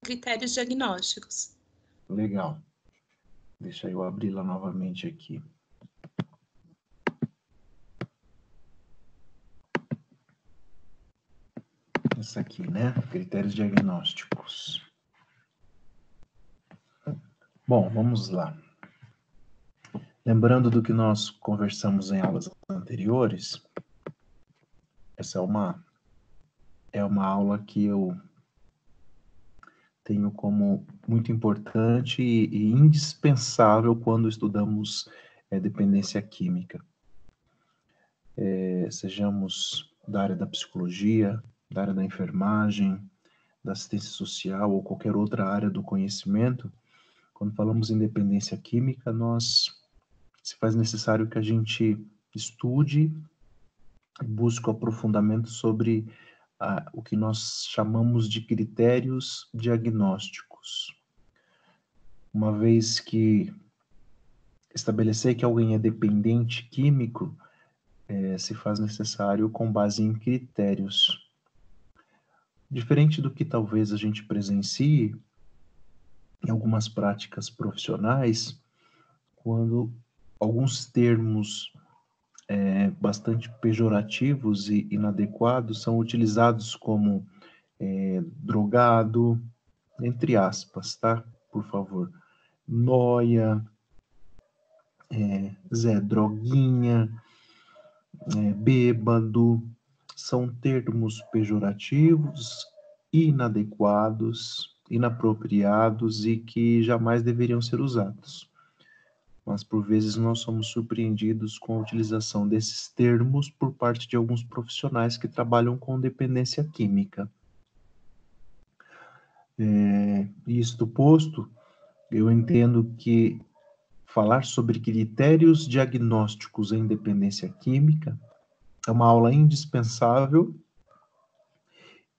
critérios diagnósticos. Legal. Deixa eu abri-la novamente aqui. Essa aqui, né? Critérios diagnósticos. Bom, vamos lá. Lembrando do que nós conversamos em aulas anteriores, essa é uma aula que eu tenho como muito importante e indispensável quando estudamos dependência química. Sejamos da área da psicologia, da área da enfermagem, da assistência social ou qualquer outra área do conhecimento, quando falamos em dependência química, se faz necessário que a gente estude e busque o aprofundamento sobre o que nós chamamos de critérios diagnósticos. Uma vez que estabelecer que alguém é dependente químico, se faz necessário com base em critérios. Diferente do que talvez a gente presencie em algumas práticas profissionais, quando alguns termos bastante pejorativos e inadequados são utilizados como drogado, entre aspas, tá? Por favor. Nóia, Zé Droguinha, bêbado, são termos pejorativos, inadequados, inapropriados e que jamais deveriam ser usados. Mas, por vezes, nós somos surpreendidos com a utilização desses termos por parte de alguns profissionais que trabalham com dependência química. Isto posto, eu entendo que falar sobre critérios diagnósticos em dependência química é uma aula indispensável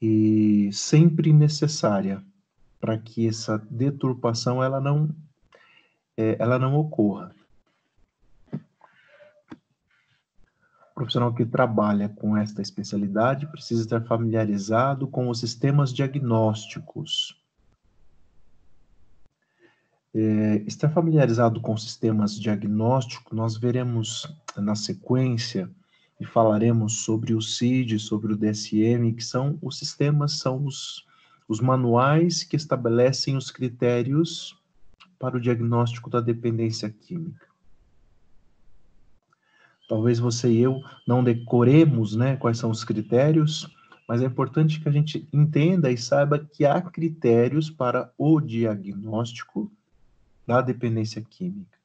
e sempre necessária para que essa deturpação ela não ocorra. O profissional que trabalha com esta especialidade precisa estar familiarizado com os sistemas diagnósticos. Estar familiarizado com sistemas diagnósticos, nós veremos na sequência e falaremos sobre o CID, sobre o DSM, que são os sistemas, são os manuais que estabelecem os critérios para o diagnóstico da dependência química. Talvez você e eu não decoremos, né, quais são os critérios, mas é importante que a gente entenda e saiba que há critérios para o diagnóstico da dependência química.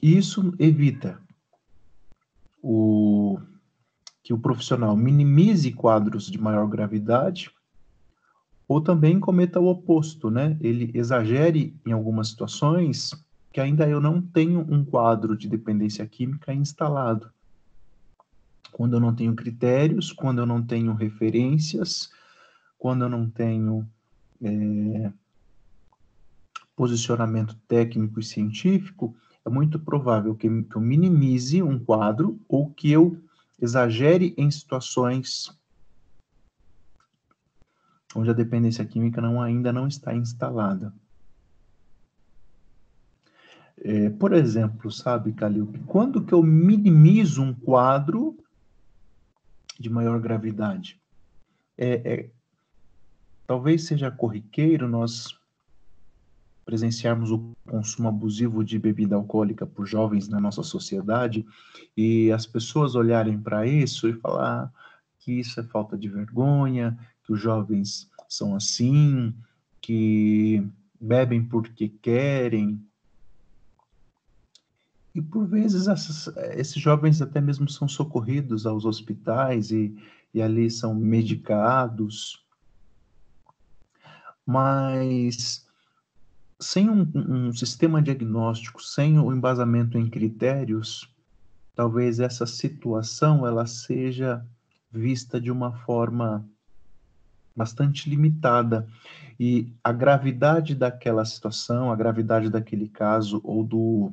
Isso evita que o profissional minimize quadros de maior gravidade ou também cometa o oposto, né? Ele exagere em algumas situações que ainda eu não tenho um quadro de dependência química instalado. Quando eu não tenho critérios, quando eu não tenho referências, quando eu não tenho posicionamento técnico e científico, é muito provável que eu minimize um quadro ou que eu exagere em situações onde a dependência química ainda não está instalada. Por exemplo, sabe, Calil, quando que eu minimizo um quadro de maior gravidade? Talvez seja corriqueiro nós presenciarmos o consumo abusivo de bebida alcoólica por jovens na nossa sociedade e as pessoas olharem para isso e falar que isso é falta de vergonha, que os jovens são assim, que bebem porque querem. E, por vezes, esses jovens até mesmo são socorridos aos hospitais e ali são medicados. Mas, sem um sistema diagnóstico, sem o embasamento em critérios, talvez essa situação ela seja vista de uma forma bastante limitada. E a gravidade daquela situação, a gravidade daquele caso ou do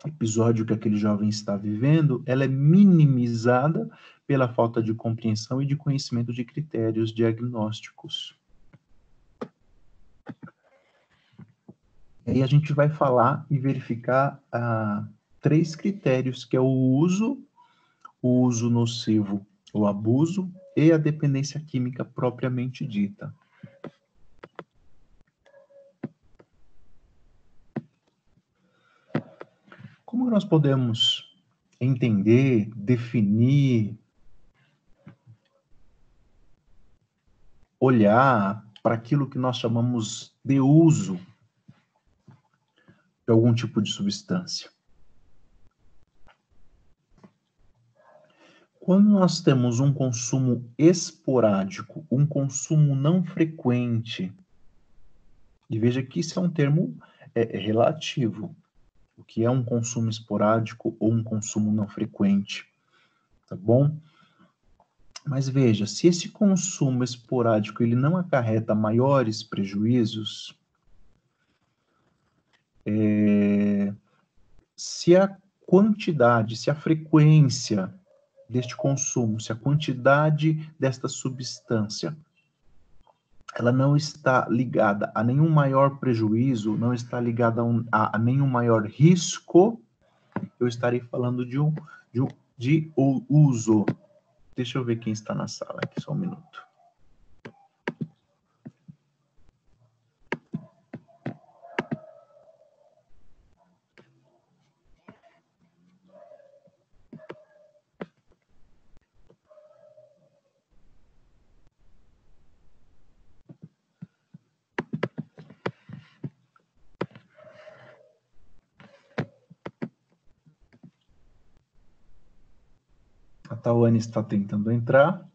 episódio que aquele jovem está vivendo, ela é minimizada pela falta de compreensão e de conhecimento de critérios diagnósticos. E aí a gente vai falar e verificar 3 critérios, que é o uso nocivo, o abuso e a dependência química propriamente dita. Como nós podemos entender, definir, olhar para aquilo que nós chamamos de uso de algum tipo de substância? Quando nós temos um consumo esporádico, um consumo não frequente, e veja que isso é um termo relativo, o que é um consumo esporádico ou um consumo não frequente, tá bom? Mas veja, se esse consumo esporádico ele não acarreta maiores prejuízos, se a quantidade, se a frequência deste consumo, se a quantidade desta substância, ela não está ligada a nenhum maior prejuízo, não está ligada a nenhum maior risco, eu estarei falando de uso. Deixa eu ver quem está na sala aqui, só um minuto. A Tawane está tentando entrar.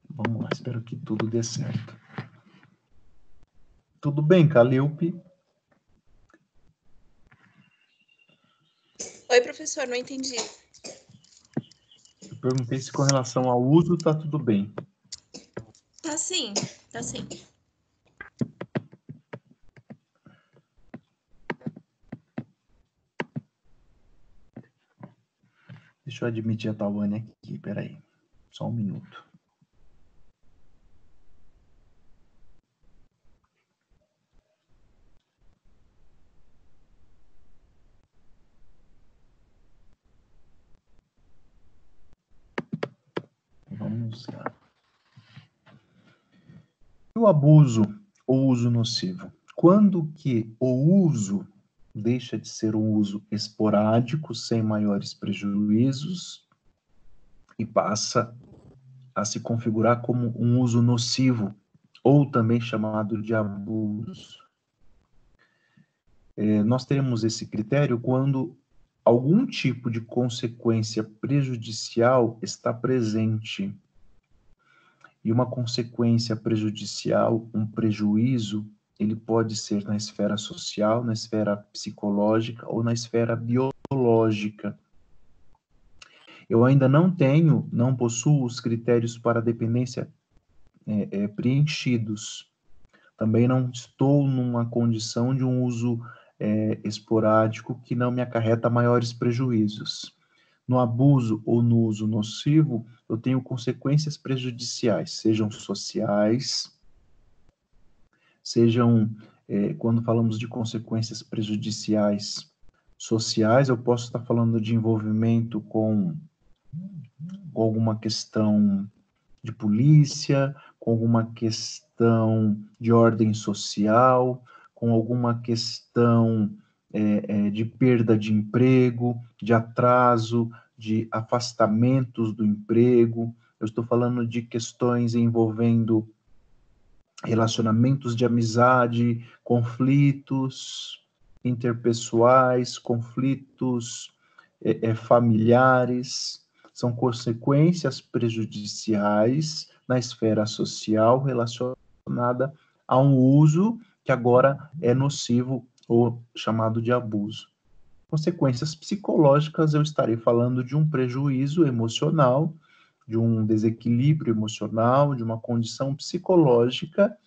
Vamos lá, espero que tudo dê certo. Tudo bem, Calilpe? Oi, professor, não entendi. Eu perguntei se com relação ao uso está tudo bem. Tá sim, tá sim. Deixa eu admitir a Tawane aqui, peraí. Só um minuto. Vamos lá. O abuso ou uso nocivo? Quando que o uso deixa de ser um uso esporádico, sem maiores prejuízos, e passa a se configurar como um uso nocivo, ou também chamado de abuso. Nós teremos esse critério quando algum tipo de consequência prejudicial está presente. E uma consequência prejudicial, um prejuízo, ele pode ser na esfera social, na esfera psicológica ou na esfera biológica. Eu ainda não possuo os critérios para dependência preenchidos. Também não estou numa condição de um uso esporádico que não me acarreta maiores prejuízos. No abuso ou no uso nocivo, eu tenho consequências prejudiciais, sejam sociais, sejam, quando falamos de consequências prejudiciais sociais, eu posso estar falando de envolvimento com alguma questão de polícia, com alguma questão de ordem social, com alguma questão de perda de emprego, de atraso, de afastamentos do emprego. Eu estou falando de questões envolvendo relacionamentos de amizade, conflitos interpessoais, conflitos familiares. São consequências prejudiciais na esfera social relacionada a um uso que agora é nocivo ou chamado de abuso. Consequências psicológicas, eu estarei falando de um prejuízo emocional, de um desequilíbrio emocional, de uma condição psicológica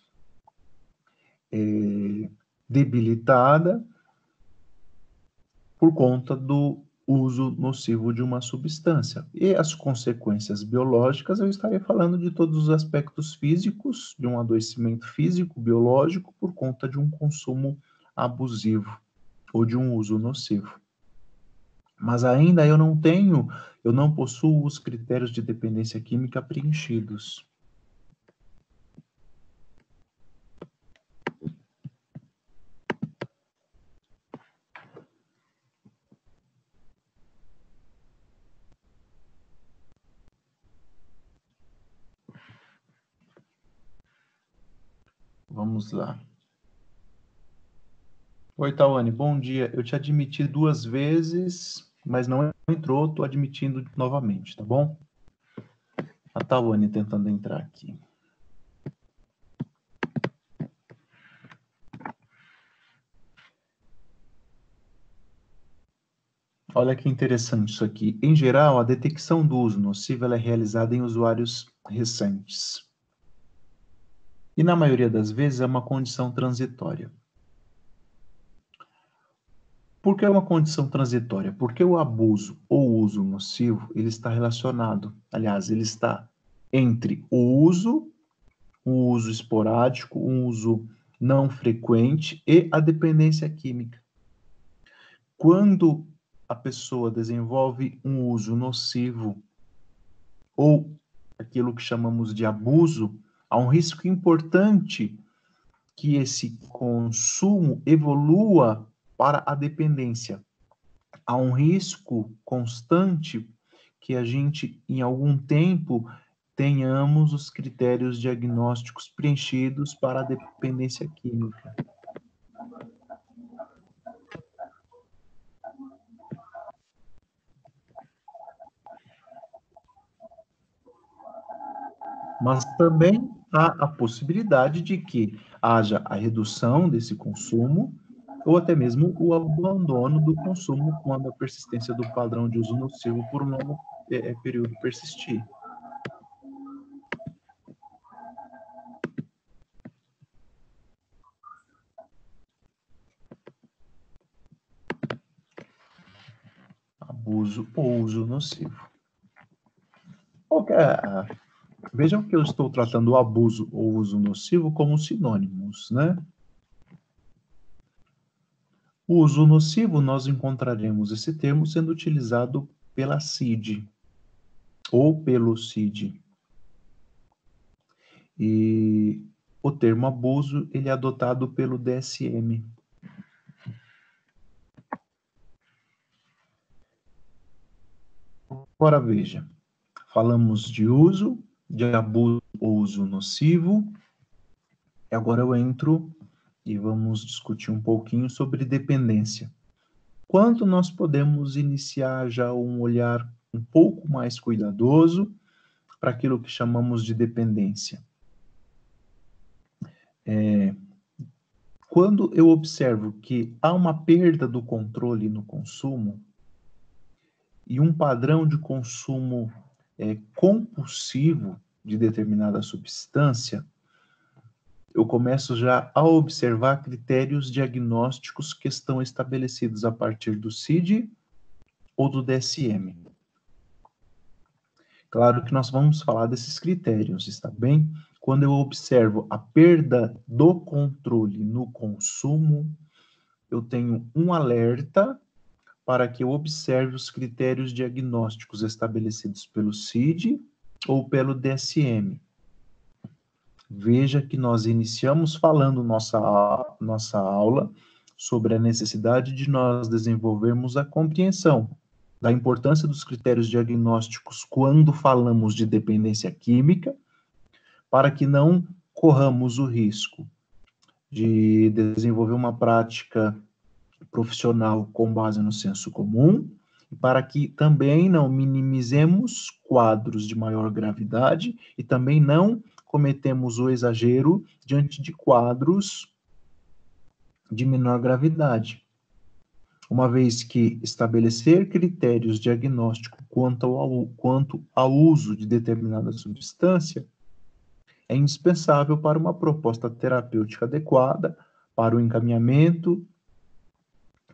debilitada por conta do uso nocivo de uma substância. E as consequências biológicas, eu estaria falando de todos os aspectos físicos, de um adoecimento físico, biológico, por conta de um consumo abusivo ou de um uso nocivo. Mas ainda eu não possuo os critérios de dependência química preenchidos. Vamos lá. Oi, Tawane, bom dia. Eu te admiti 2 vezes, mas não entrou, estou admitindo novamente, tá bom? A Tawane tentando entrar aqui. Olha que interessante isso aqui. Em geral, a detecção do uso nocivo ela é realizada em usuários recentes. E na maioria das vezes é uma condição transitória. Por que é uma condição transitória? Porque o abuso ou uso nocivo, ele está relacionado, aliás, ele está entre o uso esporádico, um uso não frequente e a dependência química. Quando a pessoa desenvolve um uso nocivo ou aquilo que chamamos de abuso, há um risco importante que esse consumo evolua para a dependência. Há um risco constante que a gente, em algum tempo, tenhamos os critérios diagnósticos preenchidos para a dependência química. Mas também há a possibilidade de que haja a redução desse consumo ou até mesmo o abandono do consumo quando a persistência do padrão de uso nocivo por um longo período persistir. Abuso ou uso nocivo. Vejam que eu estou tratando o abuso ou uso nocivo como sinônimos, né? O uso nocivo, nós encontraremos esse termo sendo utilizado pela CID ou pelo CID. E o termo abuso, ele é adotado pelo DSM. Agora veja, falamos de uso, de abuso ou uso nocivo, e agora eu entro e vamos discutir um pouquinho sobre dependência. Quando nós podemos iniciar já um olhar um pouco mais cuidadoso para aquilo que chamamos de dependência? Quando eu observo que há uma perda do controle no consumo e um padrão de consumo compulsivo de determinada substância, eu começo já a observar critérios diagnósticos que estão estabelecidos a partir do CID ou do DSM. Claro que nós vamos falar desses critérios, está bem? Quando eu observo a perda do controle no consumo, eu tenho um alerta para que eu observe os critérios diagnósticos estabelecidos pelo CID ou pelo DSM. Veja que nós iniciamos falando nossa aula sobre a necessidade de nós desenvolvermos a compreensão da importância dos critérios diagnósticos quando falamos de dependência química, para que não corramos o risco de desenvolver uma prática profissional com base no senso comum, e para que também não minimizemos quadros de maior gravidade e também não cometemos o exagero diante de quadros de menor gravidade. Uma vez que estabelecer critérios diagnósticos quanto ao uso de determinada substância é indispensável para uma proposta terapêutica adequada, para o encaminhamento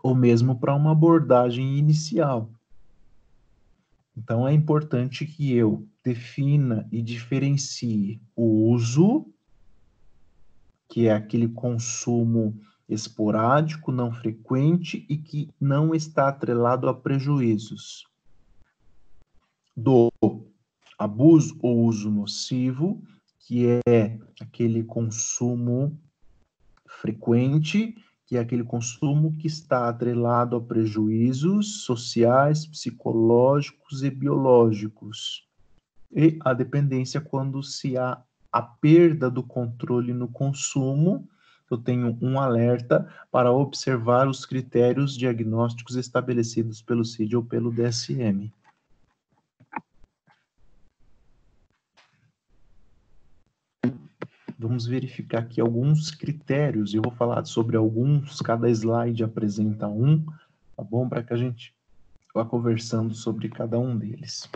ou mesmo para uma abordagem inicial. Então, é importante que eu defina e diferencie o uso, que é aquele consumo esporádico, não frequente e que não está atrelado a prejuízos, do abuso ou uso nocivo, que é aquele consumo frequente, que é aquele consumo que está atrelado a prejuízos sociais, psicológicos e biológicos. E a dependência quando se há a perda do controle no consumo, eu tenho um alerta para observar os critérios diagnósticos estabelecidos pelo CID ou pelo DSM. Vamos verificar aqui alguns critérios, eu vou falar sobre alguns, cada slide apresenta um, tá bom? Para que a gente vá conversando sobre cada um deles.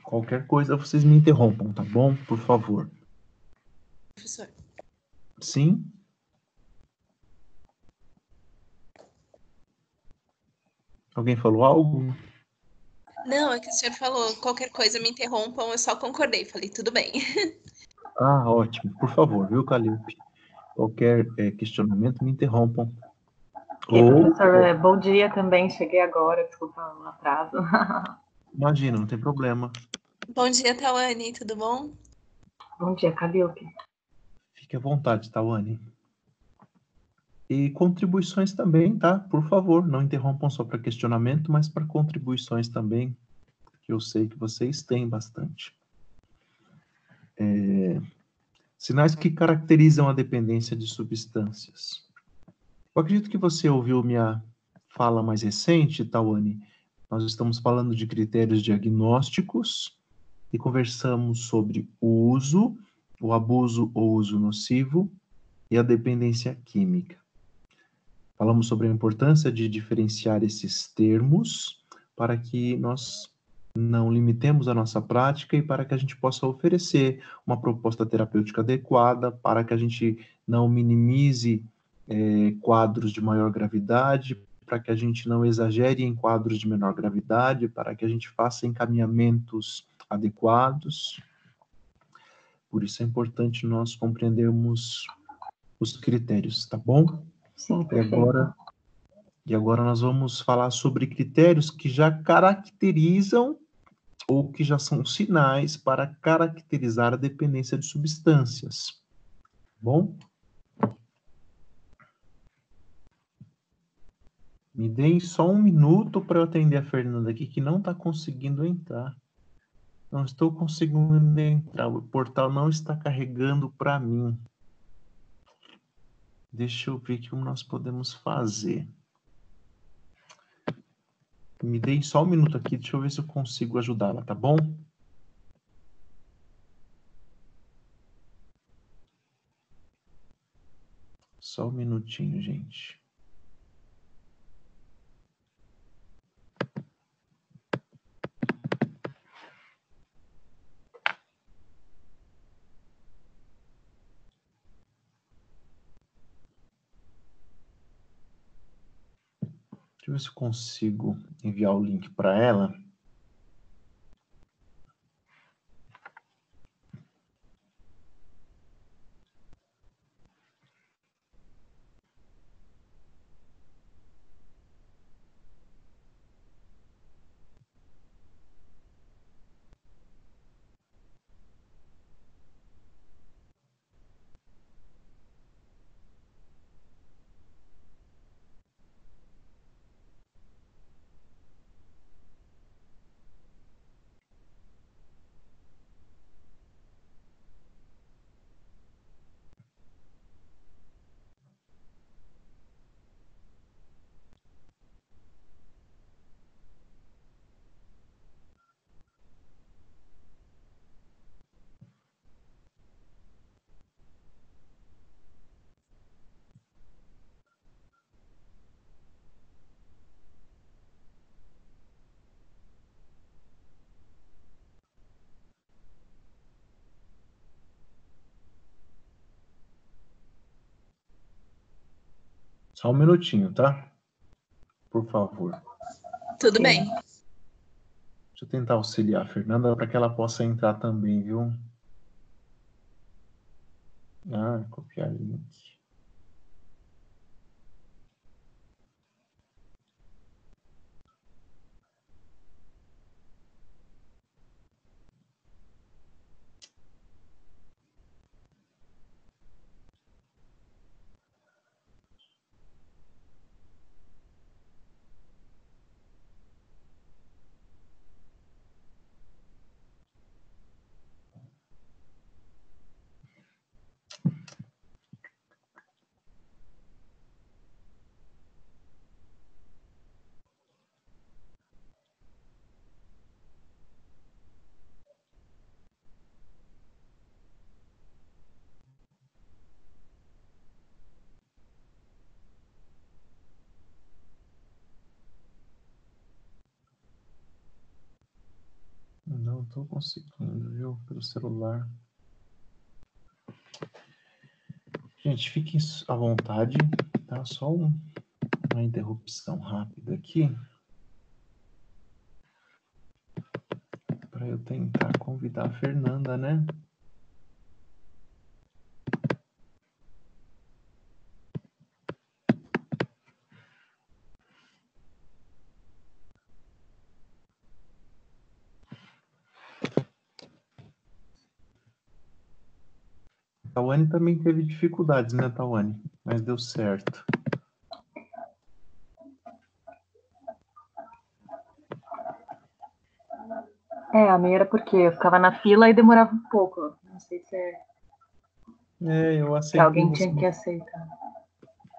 Qualquer coisa, vocês me interrompam, tá bom? Por favor. Professor. Sim? Alguém falou algo? Não, é que o senhor falou qualquer coisa me interrompam, eu só concordei, falei tudo bem. Ah, ótimo. Por favor, viu, Calliope? Qualquer questionamento, me interrompam. Ok, professor, bom dia também, cheguei agora, desculpa o atraso. Imagina, não tem problema. Bom dia, Tawane, tudo bom? Bom dia, Calliope. Fique à vontade, Tawane. E contribuições também, tá? Por favor, não interrompam só para questionamento, mas para contribuições também, que eu sei que vocês têm bastante. Sinais que caracterizam a dependência de substâncias. Eu acredito que você ouviu minha fala mais recente, Tawane. Nós estamos falando de critérios diagnósticos e conversamos sobre o uso, o abuso ou uso nocivo e a dependência química. Falamos sobre a importância de diferenciar esses termos para que nós não limitemos a nossa prática e para que a gente possa oferecer uma proposta terapêutica adequada, para que a gente não minimize quadros de maior gravidade, para que a gente não exagere em quadros de menor gravidade, para que a gente faça encaminhamentos adequados. Por isso é importante nós compreendermos os critérios, tá bom? Sim, perfeito. E agora nós vamos falar sobre critérios que já caracterizam ou que já são sinais para caracterizar a dependência de substâncias. Bom? Me deem só um minuto para eu atender a Fernanda aqui, que não está conseguindo entrar. Não estou conseguindo entrar. O portal não está carregando para mim. Deixa eu ver o que nós podemos fazer. Me deem só um minuto aqui, deixa eu ver se eu consigo ajudá-la, tá bom? Só um minutinho, gente. Deixa eu ver se eu consigo enviar o link para ela. Só um minutinho, tá? Por favor. Tudo Ok. bem. Deixa eu tentar auxiliar a Fernanda para que ela possa entrar também, viu? Ah, copiar link. Não estou conseguindo, viu? Pelo celular. Gente, fiquem à vontade, tá? Só uma interrupção rápida aqui para eu tentar convidar a Fernanda, né? A Tawane também teve dificuldades, né, Tawane? Mas deu certo. A minha era porque eu ficava na fila e demorava um pouco. Não sei se Eu se aceitei alguém você. tinha que aceitar.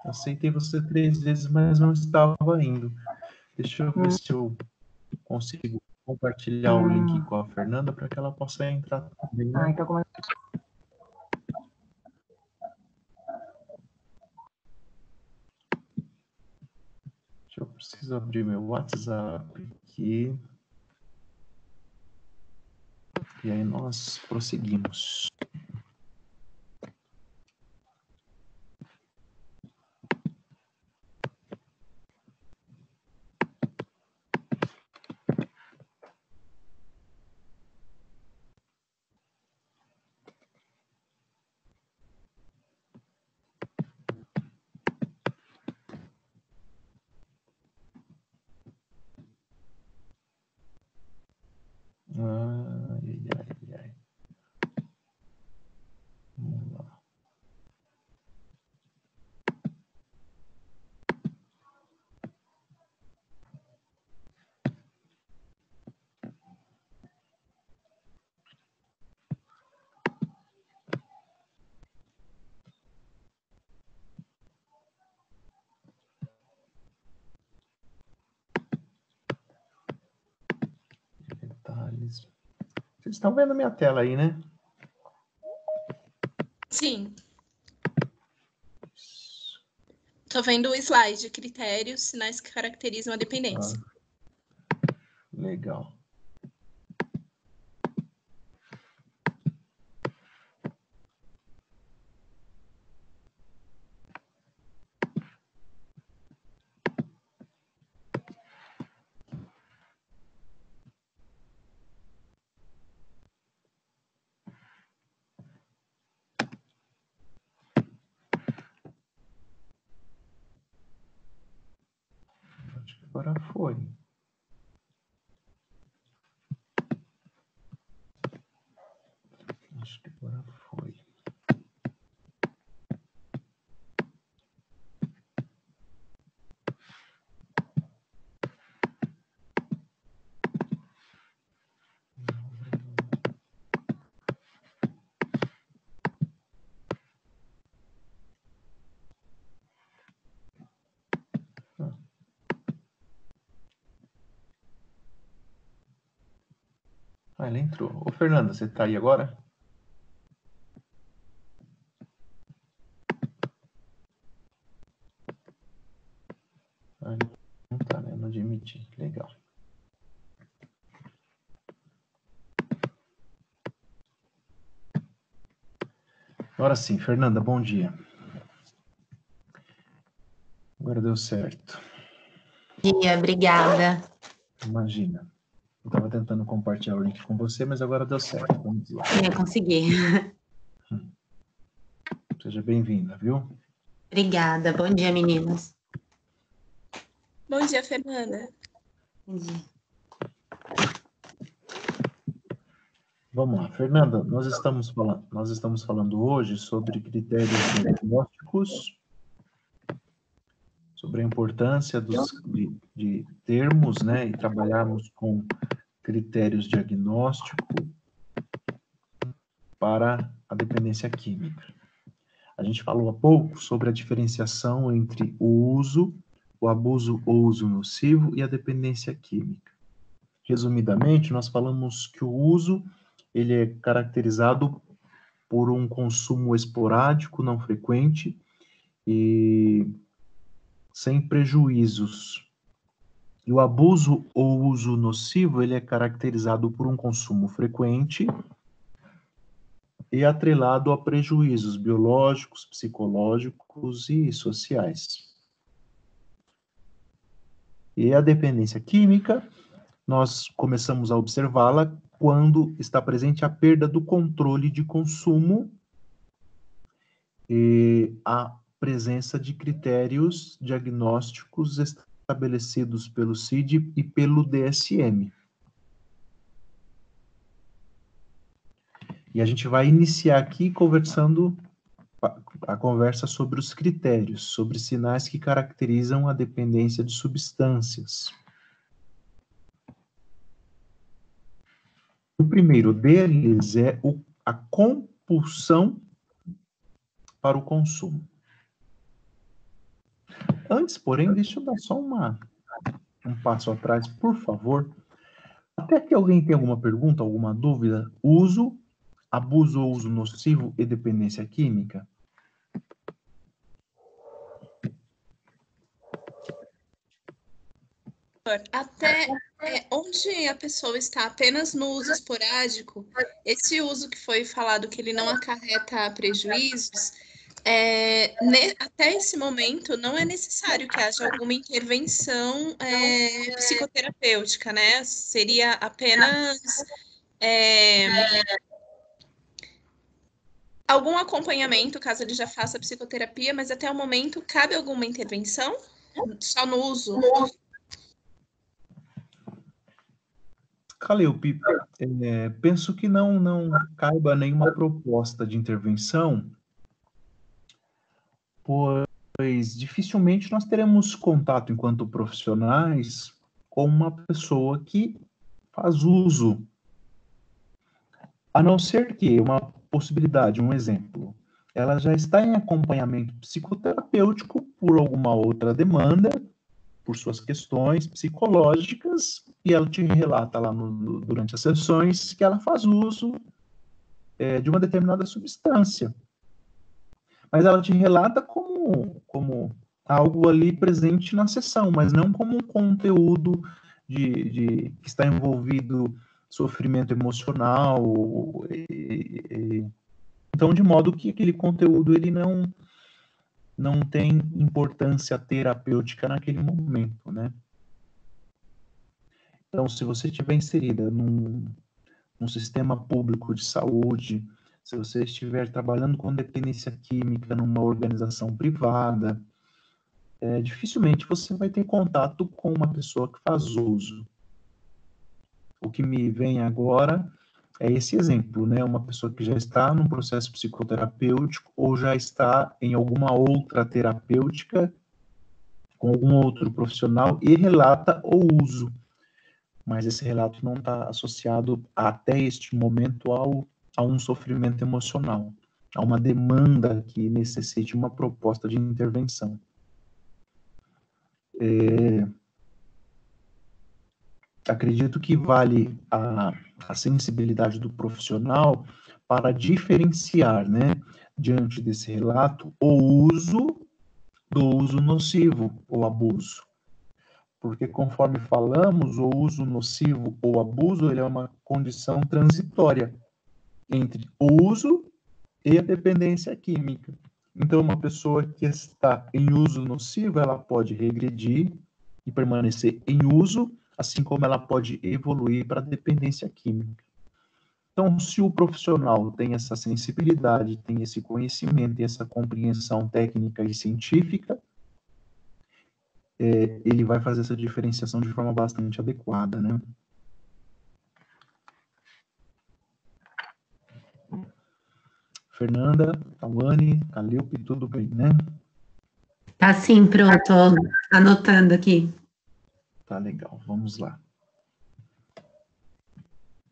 Aceitei você 3 vezes, mas não estava indo. Deixa eu ver Hum, se eu consigo compartilhar o link com a Fernanda para que ela possa entrar também, né? então como... Eu preciso abrir meu WhatsApp aqui. E aí nós prosseguimos. Ai, ai, ai. Vamos lá. Detalhes. Vocês estão vendo minha tela aí, né? Sim. Tô vendo o slide, critérios, sinais que caracterizam a dependência. Legal. Acho que agora foi. Acho que agora foi. Ela entrou. Ô, Fernanda, você tá aí agora? Não tá, né? Não admiti. Legal. Agora sim, Fernanda, bom dia. Agora deu certo. Dia, obrigada. Imagina. Eu estava tentando compartilhar o link com você, mas agora deu certo. Vamos lá. Eu consegui. Seja bem-vinda, viu? Obrigada. Bom dia, meninas. Bom dia, Fernanda. Bom dia. Vamos lá, Fernanda, nós estamos falando hoje sobre critérios diagnósticos, sobre a importância de termos, né, e trabalharmos com critérios diagnósticos para a dependência química. A gente falou há pouco sobre a diferenciação entre o uso, o abuso ou uso nocivo e a dependência química. Resumidamente, nós falamos que o uso ele é caracterizado por um consumo esporádico, não frequente e sem prejuízos. E o abuso ou uso nocivo, ele é caracterizado por um consumo frequente e atrelado a prejuízos biológicos, psicológicos e sociais. E a dependência química, nós começamos a observá-la quando está presente a perda do controle de consumo e a presença de critérios diagnósticos estabelecidos pelo CID e pelo DSM. E a gente vai iniciar aqui conversando a conversa sobre os critérios, sobre sinais que caracterizam a dependência de substâncias. O primeiro deles é a compulsão para o consumo. Antes, porém, deixa eu dar só um passo atrás, por favor. Até que alguém tenha alguma pergunta, alguma dúvida, uso, abuso ou uso nocivo e dependência química? Até onde a pessoa está apenas no uso esporádico, esse uso que foi falado que ele não acarreta prejuízos, até esse momento não é necessário que haja alguma intervenção psicoterapêutica, né? Seria apenas algum acompanhamento, caso ele já faça psicoterapia, mas até o momento cabe alguma intervenção? Só no uso? Caleupe, penso que não caiba nenhuma proposta de intervenção, pois dificilmente nós teremos contato enquanto profissionais com uma pessoa que faz uso, a não ser que uma possibilidade, um exemplo, ela já está em acompanhamento psicoterapêutico por alguma outra demanda, por suas questões psicológicas, e ela te relata lá durante as sessões que ela faz uso de uma determinada substância. Mas ela te relata como algo ali presente na sessão, mas não como um conteúdo que está envolvido sofrimento emocional. Então, de modo que aquele conteúdo ele não tem importância terapêutica naquele momento, né? Então, se você estiver inserida num sistema público de saúde, se você estiver trabalhando com dependência química numa organização privada, dificilmente você vai ter contato com uma pessoa que faz uso. O que me vem agora é esse exemplo, né? Uma pessoa que já está num processo psicoterapêutico ou já está em alguma outra terapêutica com algum outro profissional e relata o uso. Mas esse relato não está associado até este momento a um sofrimento emocional, a uma demanda que necessite uma proposta de intervenção. Acredito que vale a sensibilidade do profissional para diferenciar, né, diante desse relato, o uso do uso nocivo ou abuso. Porque, conforme falamos, o uso nocivo ou abuso ele é uma condição transitória entre o uso e a dependência química. Então, uma pessoa que está em uso nocivo, ela pode regredir e permanecer em uso, assim como ela pode evoluir para dependência química. Então, se o profissional tem essa sensibilidade, tem esse conhecimento e essa compreensão técnica e científica, ele vai fazer essa diferenciação de forma bastante adequada, né? Fernanda, Tawane, Calilpe, tudo bem, né? Tá sim, pronto. Anotando aqui. Tá legal, vamos lá.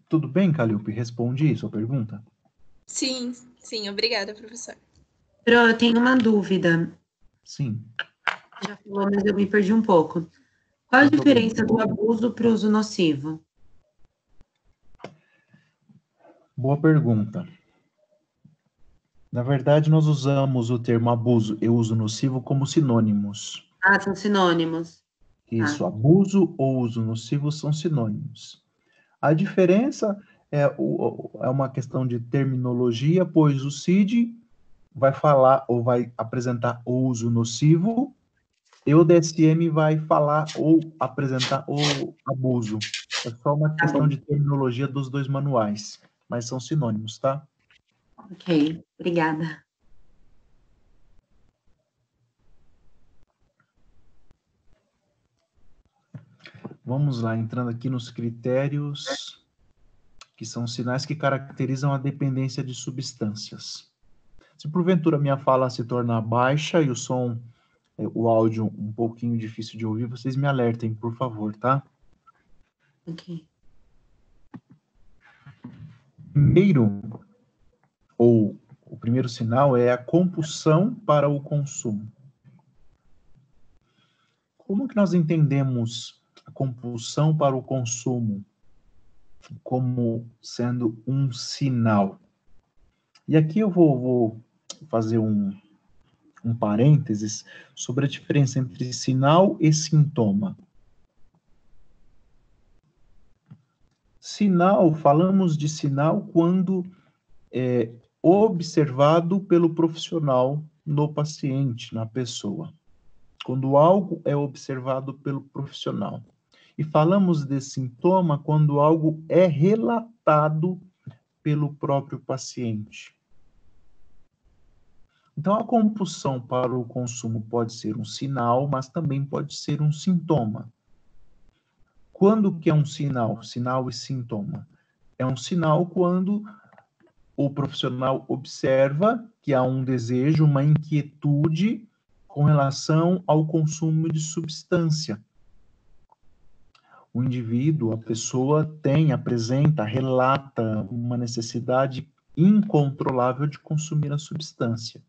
Tudo bem, Calilpe? Respondi sua pergunta? Sim, sim, obrigada, professor. Pro, eu tenho uma dúvida. Sim. Já falou, mas eu me perdi um pouco. Qual a Sem problema. diferença do abuso para o uso nocivo? Boa pergunta. Na verdade, nós usamos o termo abuso e uso nocivo como sinônimos. Ah, são sinônimos. Isso, Ah. abuso ou uso nocivo são sinônimos. A diferença é uma questão de terminologia, pois o CID vai falar ou vai apresentar o uso nocivo e o DSM vai falar ou apresentar o abuso. É só uma Tá questão bom. de terminologia dos dois manuais, mas são sinônimos, tá? Ok, obrigada. Vamos lá, entrando aqui nos critérios, que são sinais que caracterizam a dependência de substâncias. Se porventura minha fala se tornar baixa e o som, o áudio um pouquinho difícil de ouvir, vocês me alertem, por favor, tá? Ok. Primeiro, ou o primeiro sinal é a compulsão para o consumo. Como que nós entendemos a compulsão para o consumo como sendo um sinal? E aqui eu vou fazer um parênteses sobre a diferença entre sinal e sintoma. Sinal, falamos de sinal quando é observado pelo profissional no paciente, na pessoa. Quando algo é observado pelo profissional. E falamos de sintoma quando algo é relatado pelo próprio paciente. Então, a compulsão para o consumo pode ser um sinal, mas também pode ser um sintoma. Quando que é um sinal? Sinal e sintoma. É um sinal quando o profissional observa que há um desejo, uma inquietude com relação ao consumo de substância. O indivíduo, a pessoa apresenta, relata uma necessidade incontrolável de consumir a substância.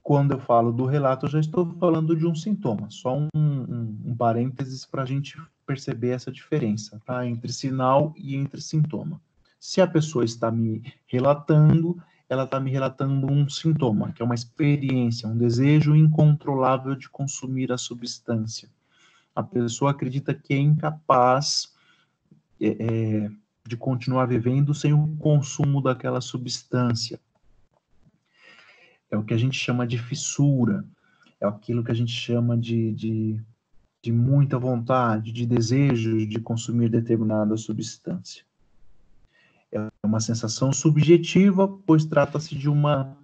Quando eu falo do relato, eu já estou falando de um sintoma. Só um parênteses para a gente perceber essa diferença, tá? Entre sinal e entre sintoma. Se a pessoa está me relatando, ela está me relatando um sintoma, que é uma experiência, um desejo incontrolável de consumir a substância. A pessoa acredita que é incapaz de continuar vivendo sem o consumo daquela substância. É o que a gente chama de fissura, é aquilo que a gente chama de muita vontade, de desejo de consumir determinada substância. É uma sensação subjetiva, pois trata-se de uma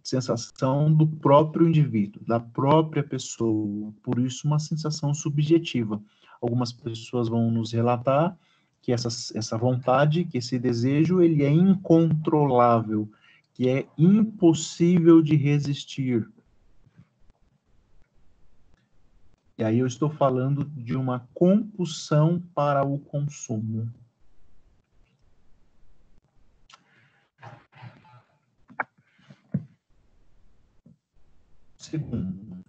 sensação do próprio indivíduo, da própria pessoa, por isso uma sensação subjetiva. Algumas pessoas vão nos relatar que essa vontade, que esse desejo, ele é incontrolável, que é impossível de resistir. E aí eu estou falando de uma compulsão para o consumo. Segundo,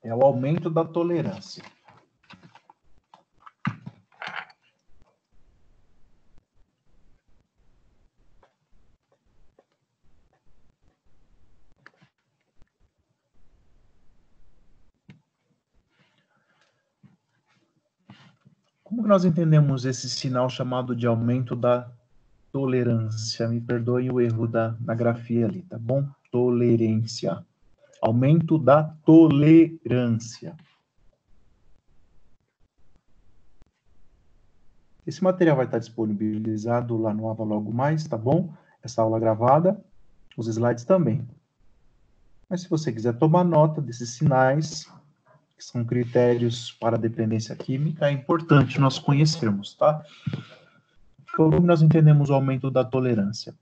é o aumento da tolerância. Como que nós entendemos esse sinal chamado de aumento da tolerância? Me perdoem o erro na grafia ali, tá bom? Tolerância. Aumento da tolerância. Esse material vai estar disponibilizado lá no Avalogo Mais, tá bom? Essa aula gravada, os slides também. Mas se você quiser tomar nota desses sinais, que são critérios para a dependência química, é importante nós conhecermos, tá? Como nós entendemos o aumento da tolerância?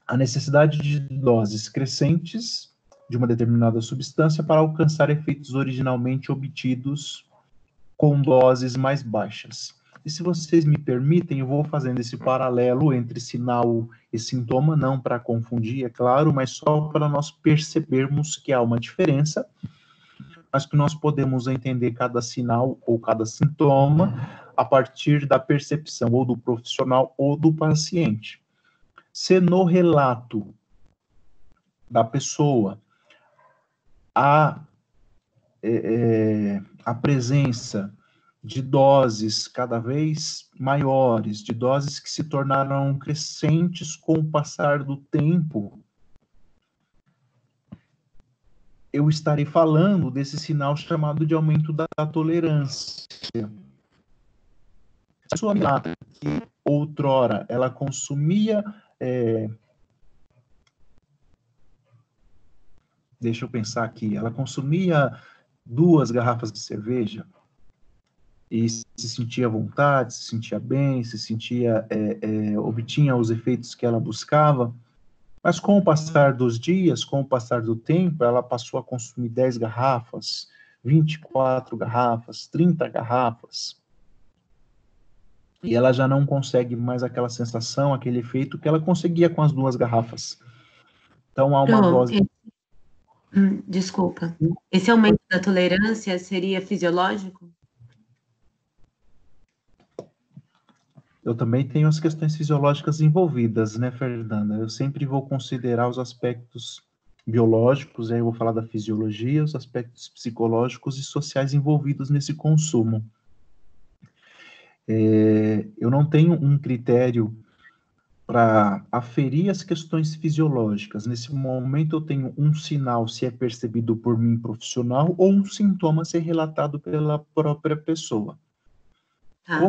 A necessidade de doses crescentes de uma determinada substância para alcançar efeitos originalmente obtidos com doses mais baixas. E se vocês me permitem, eu vou fazendo esse paralelo entre sinal e sintoma, não para confundir, é claro, mas só para nós percebermos que há uma diferença, mas que nós podemos entender cada sinal ou cada sintoma a partir da percepção ou do profissional ou do paciente. Se no relato da pessoa há a presença de doses cada vez maiores, de doses que se tornaram crescentes com o passar do tempo, eu estarei falando desse sinal chamado de aumento da tolerância. A pessoa que outrora ela consumia, deixa eu pensar aqui, ela consumia 2 garrafas de cerveja, e se sentia à vontade, se sentia bem, se sentia, obtinha os efeitos que ela buscava, mas com o passar dos dias, com o passar do tempo, ela passou a consumir 10 garrafas, 24 garrafas, 30 garrafas, e ela já não consegue mais aquela sensação, aquele efeito que ela conseguia com as 2 garrafas. Então, há uma dose... Desculpa. Esse aumento da tolerância seria fisiológico? Eu também tenho as questões fisiológicas envolvidas, né, Fernanda? Eu sempre vou considerar os aspectos biológicos, aí eu vou falar da fisiologia, os aspectos psicológicos e sociais envolvidos nesse consumo. Eu não tenho um critério para aferir as questões fisiológicas. Nesse momento eu tenho um sinal se é percebido por mim profissional ou um sintoma ser relatado pela própria pessoa. Tá.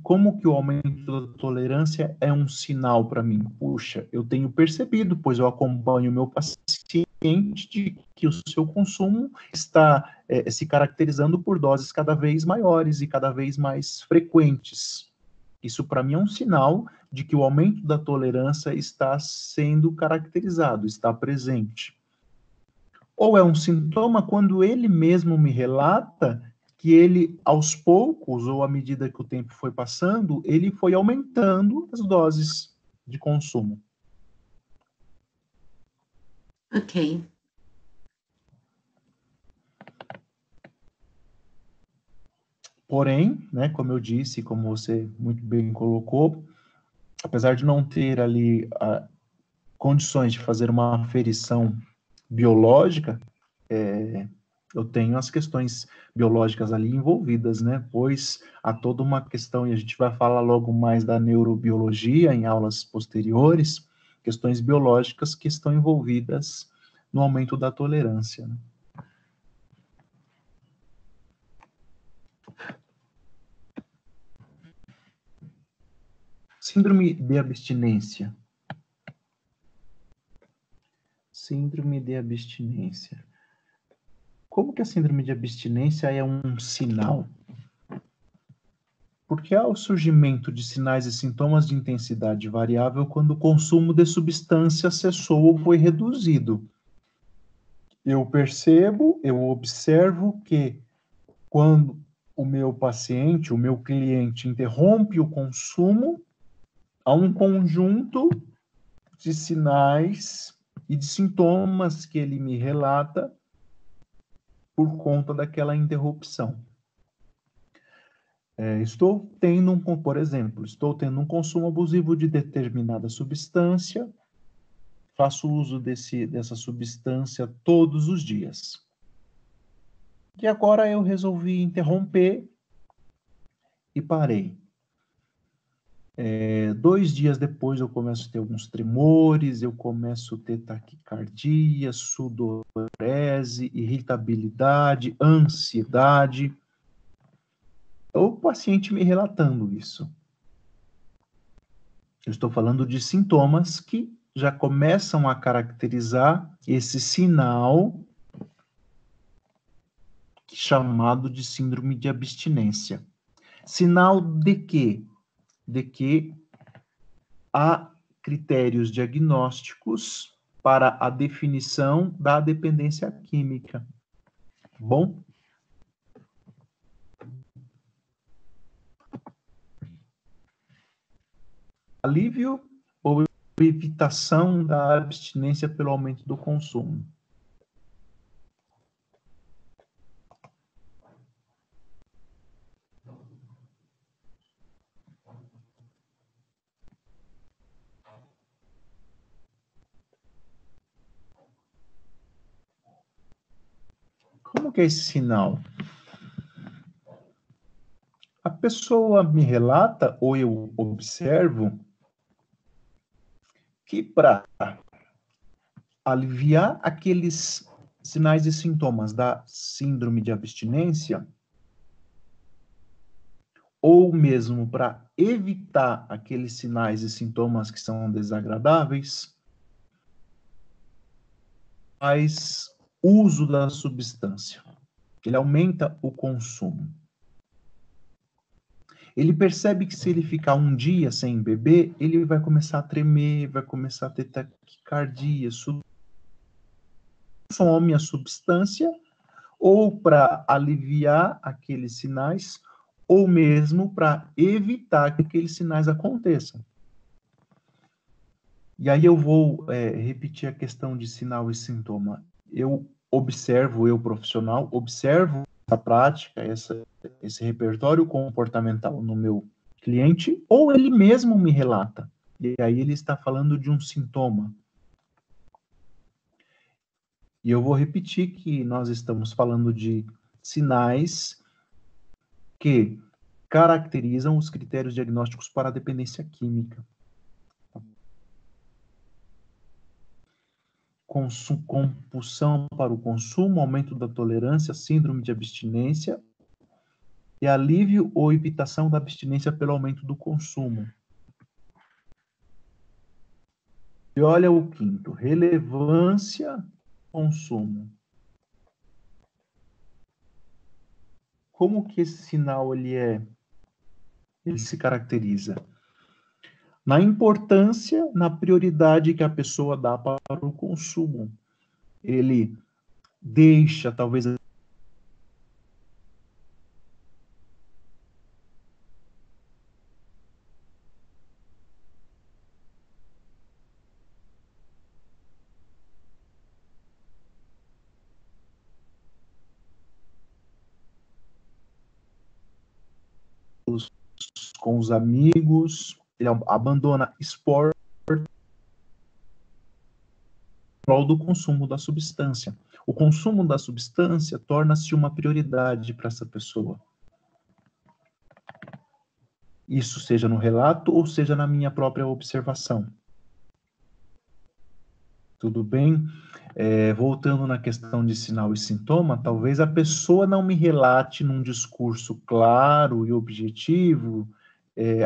Como que o aumento da tolerância é um sinal para mim? Puxa, eu tenho percebido, pois eu acompanho o meu paciente, de que o seu consumo está se caracterizando por doses cada vez maiores e cada vez mais frequentes. Isso, para mim, é um sinal de que o aumento da tolerância está sendo caracterizado, está presente. Ou é um sintoma quando ele mesmo me relata que ele, aos poucos, ou à medida que o tempo foi passando, ele foi aumentando as doses de consumo. Ok. Porém, né, como eu disse, como você muito bem colocou, apesar de não ter ali condições de fazer uma aferição biológica, eu tenho as questões biológicas ali envolvidas, né? Pois há toda uma questão, e a gente vai falar logo mais da neurobiologia em aulas posteriores, questões biológicas que estão envolvidas no aumento da tolerância, né? Síndrome de abstinência. Síndrome de abstinência. Como que a síndrome de abstinência é um sinal? Porque há o surgimento de sinais e sintomas de intensidade variável quando o consumo de substância cessou ou foi reduzido. Eu percebo, eu observo que quando o meu paciente, o meu cliente interrompe o consumo, há um conjunto de sinais e de sintomas que ele me relata por conta daquela interrupção. Por exemplo, estou tendo um consumo abusivo de determinada substância, faço uso dessa substância todos os dias. E agora eu resolvi interromper e parei. 2 dias depois eu começo a ter alguns tremores, eu começo a ter taquicardia, sudorese, irritabilidade, ansiedade. O paciente me relatando isso. Eu estou falando de sintomas que já começam a caracterizar esse sinal chamado de síndrome de abstinência. Sinal de quê? De que há critérios diagnósticos para a definição da dependência química. Bom? Alívio ou evitação da abstinência pelo aumento do consumo. Como que é esse sinal? A pessoa me relata, ou eu observo, que para aliviar aqueles sinais e sintomas da síndrome de abstinência, ou mesmo para evitar aqueles sinais e sintomas que são desagradáveis, faz uso da substância. Ele aumenta o consumo. Ele percebe que se ele ficar um dia sem beber, ele vai começar a tremer, vai começar a ter taquicardia, consome a substância ou para aliviar aqueles sinais, ou mesmo para evitar que aqueles sinais aconteçam. E aí eu vou repetir a questão de sinal e sintoma. Eu observo, eu profissional, observo a prática, esse repertório comportamental no meu cliente, ou ele mesmo me relata. E aí ele está falando de um sintoma. E eu vou repetir que nós estamos falando de sinais que caracterizam os critérios diagnósticos para a dependência química. Compulsão para o consumo, aumento da tolerância, síndrome de abstinência e alívio ou evitação da abstinência pelo aumento do consumo. E olha o quinto, relevância do consumo. Como que esse sinal ele se caracteriza? Na importância, na prioridade que a pessoa dá para o consumo. Ele deixa, talvez, com os amigos, ele abandona esporte em prol do consumo da substância. O consumo da substância torna-se uma prioridade para essa pessoa. Isso seja no relato ou seja na minha própria observação. Tudo bem? Voltando na questão de sinal e sintoma, talvez a pessoa não me relate num discurso claro e objetivo,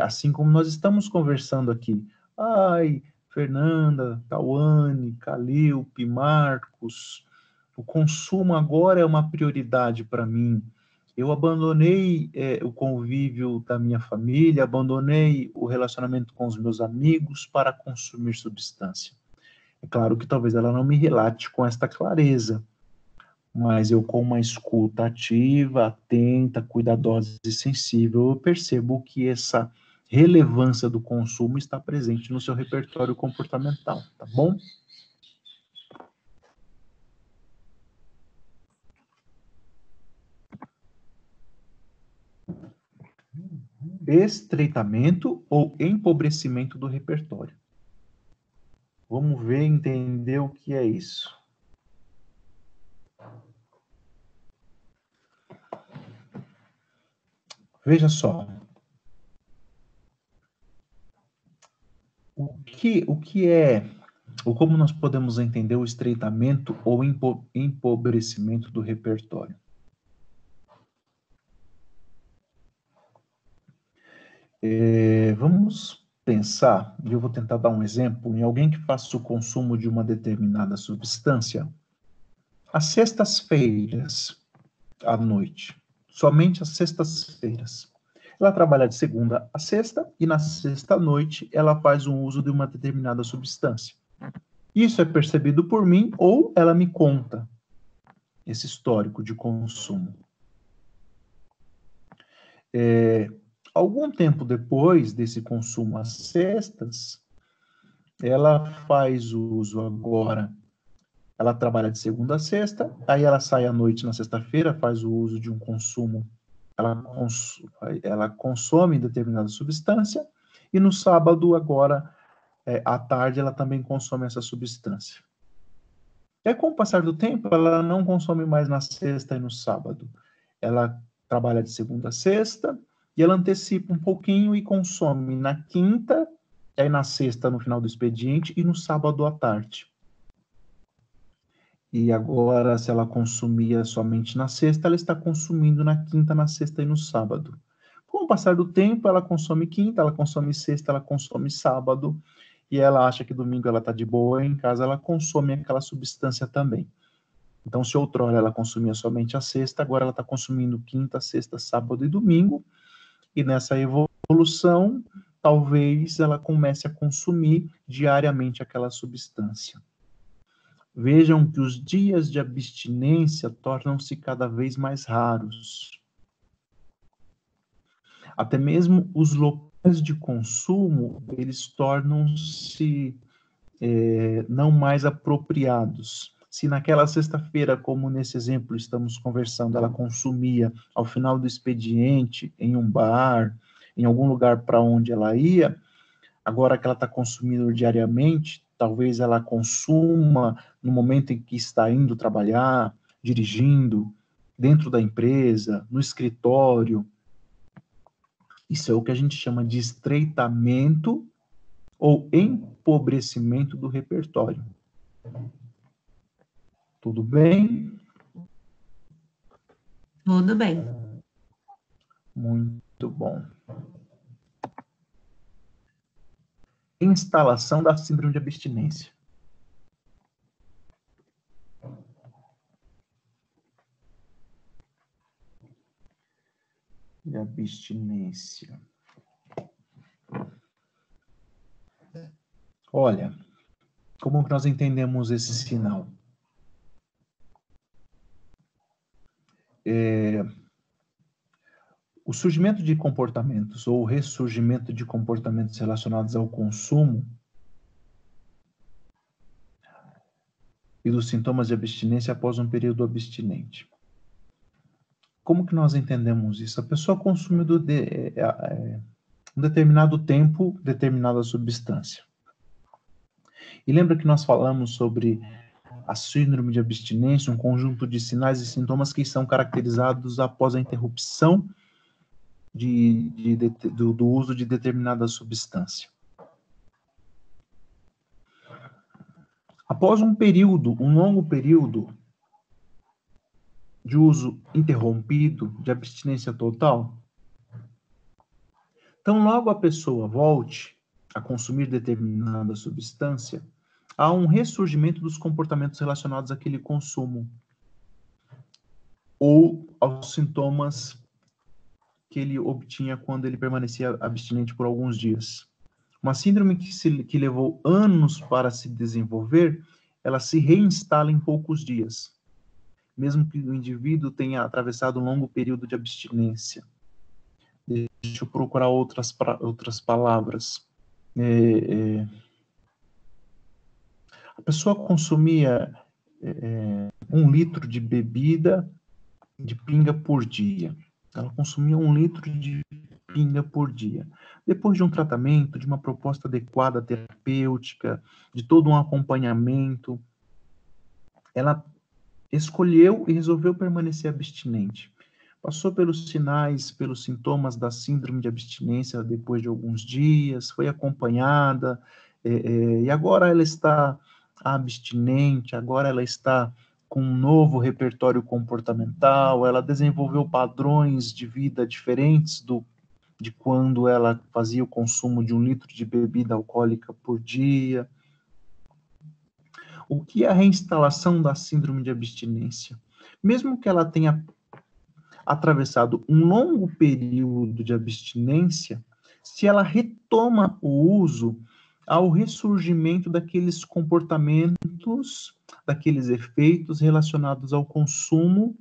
assim como nós estamos conversando aqui. Ai, Fernanda, Tawane, Calilpe, Marcos, o consumo agora é uma prioridade para mim. Eu abandonei o convívio da minha família, abandonei o relacionamento com os meus amigos para consumir substância. É claro que talvez ela não me relate com esta clareza, mas eu, com uma escuta ativa, atenta, cuidadosa e sensível, eu percebo que essa relevância do consumo está presente no seu repertório comportamental, tá bom? Estreitamento ou empobrecimento do repertório. Vamos ver, entender o que é isso. Veja só, o que é, ou como nós podemos entender o estreitamento ou empobrecimento do repertório? Vamos pensar, e eu vou tentar dar um exemplo, em alguém que faça o consumo de uma determinada substância às sextas-feiras à noite, somente às sextas-feiras. Ela trabalha de segunda a sexta e na sexta-noite ela faz um uso de uma determinada substância. Isso é percebido por mim ou ela me conta esse histórico de consumo. Algum tempo depois desse consumo às sextas, ela faz uso agora. Ela trabalha de segunda a sexta, aí ela sai à noite na sexta-feira, faz o uso de um consumo. Ela consome determinada substância e no sábado, agora, à tarde, ela também consome essa substância. E aí, com o passar do tempo, ela não consome mais na sexta e no sábado. Ela trabalha de segunda a sexta e ela antecipa um pouquinho e consome na quinta, e aí na sexta, no final do expediente, e no sábado à tarde. E agora, se ela consumia somente na sexta, ela está consumindo na quinta, na sexta e no sábado. Com o passar do tempo, ela consome quinta, ela consome sexta, ela consome sábado, e ela acha que domingo ela está de boa, em casa ela consome aquela substância também. Então, se outrora ela consumia somente a sexta, agora ela está consumindo quinta, sexta, sábado e domingo, e nessa evolução, talvez ela comece a consumir diariamente aquela substância. Vejam que os dias de abstinência tornam-se cada vez mais raros. Até mesmo os locais de consumo, eles tornam-se não mais apropriados. Se naquela sexta-feira, como nesse exemplo estamos conversando, ela consumia ao final do expediente, em um bar, em algum lugar para onde ela ia, agora que ela está consumindo diariamente, talvez ela consuma no momento em que está indo trabalhar, dirigindo, dentro da empresa, no escritório. Isso é o que a gente chama de estreitamento ou empobrecimento do repertório. Tudo bem? Tudo bem. Muito bom. Instalação da síndrome de abstinência. De abstinência. Olha, como que nós entendemos esse sinal? O surgimento de comportamentos ou o ressurgimento de comportamentos relacionados ao consumo e dos sintomas de abstinência após um período abstinente. Como que nós entendemos isso? A pessoa consumiu um determinado tempo, determinada substância. E lembra que nós falamos sobre a síndrome de abstinência, um conjunto de sinais e sintomas que são caracterizados após a interrupção do uso de determinada substância. Após um longo período de uso interrompido, de abstinência total, então logo a pessoa volte a consumir determinada substância, há um ressurgimento dos comportamentos relacionados àquele consumo ou aos sintomas que ele obtinha quando ele permanecia abstinente por alguns dias. Uma síndrome que levou anos para se desenvolver, ela se reinstala em poucos dias, mesmo que o indivíduo tenha atravessado um longo período de abstinência. Deixa eu procurar outras palavras. A pessoa consumia 1 litro de bebida de pinga por dia. Ela consumia 1 litro de pinga por dia. Depois de um tratamento, de uma proposta adequada terapêutica, de todo um acompanhamento, ela escolheu e resolveu permanecer abstinente. Passou pelos sinais, pelos sintomas da síndrome de abstinência depois de alguns dias, foi acompanhada, e agora ela está abstinente, agora ela está com um novo repertório comportamental, ela desenvolveu padrões de vida diferentes de quando ela fazia o consumo de 1 litro de bebida alcoólica por dia. O que é a reinstalação da síndrome de abstinência? Mesmo que ela tenha atravessado um longo período de abstinência, se ela retoma o uso, há o ressurgimento daqueles comportamentos, daqueles efeitos relacionados ao consumo,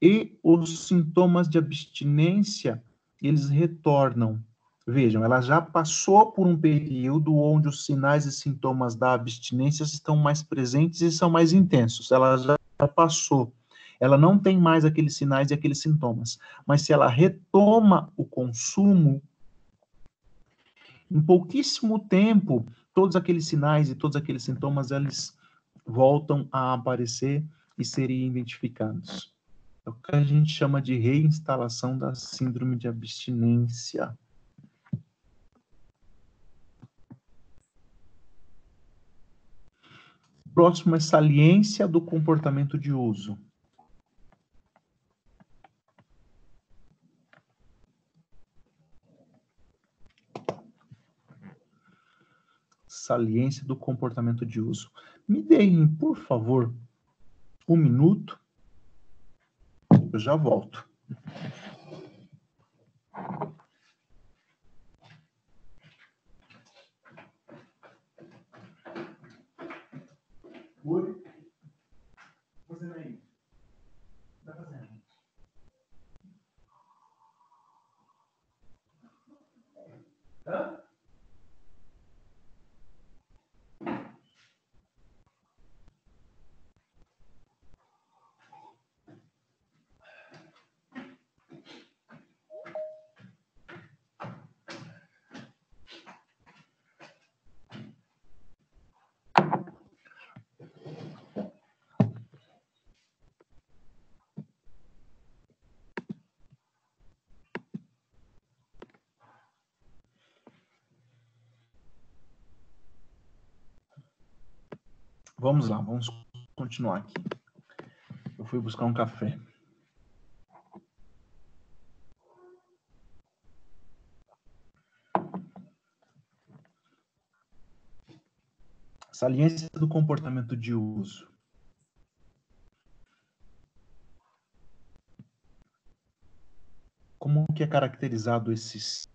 e os sintomas de abstinência, eles retornam. Vejam, ela já passou por um período onde os sinais e sintomas da abstinência estão mais presentes e são mais intensos. Ela já passou. Ela não tem mais aqueles sinais e aqueles sintomas. Mas se ela retoma o consumo, em pouquíssimo tempo, todos aqueles sinais e todos aqueles sintomas, eles voltam a aparecer e serem identificados. É o que a gente chama de reinstalação da síndrome de abstinência. Próximo é saliência do comportamento de uso. Saliência do comportamento de uso. Me deem, por favor, 1 minuto. Eu já volto. Oi? Fazendo aí. Tá fazendo. Hã? Vamos lá, vamos continuar aqui. Eu fui buscar um café. Saliência do comportamento de uso. Como que é caracterizado esses?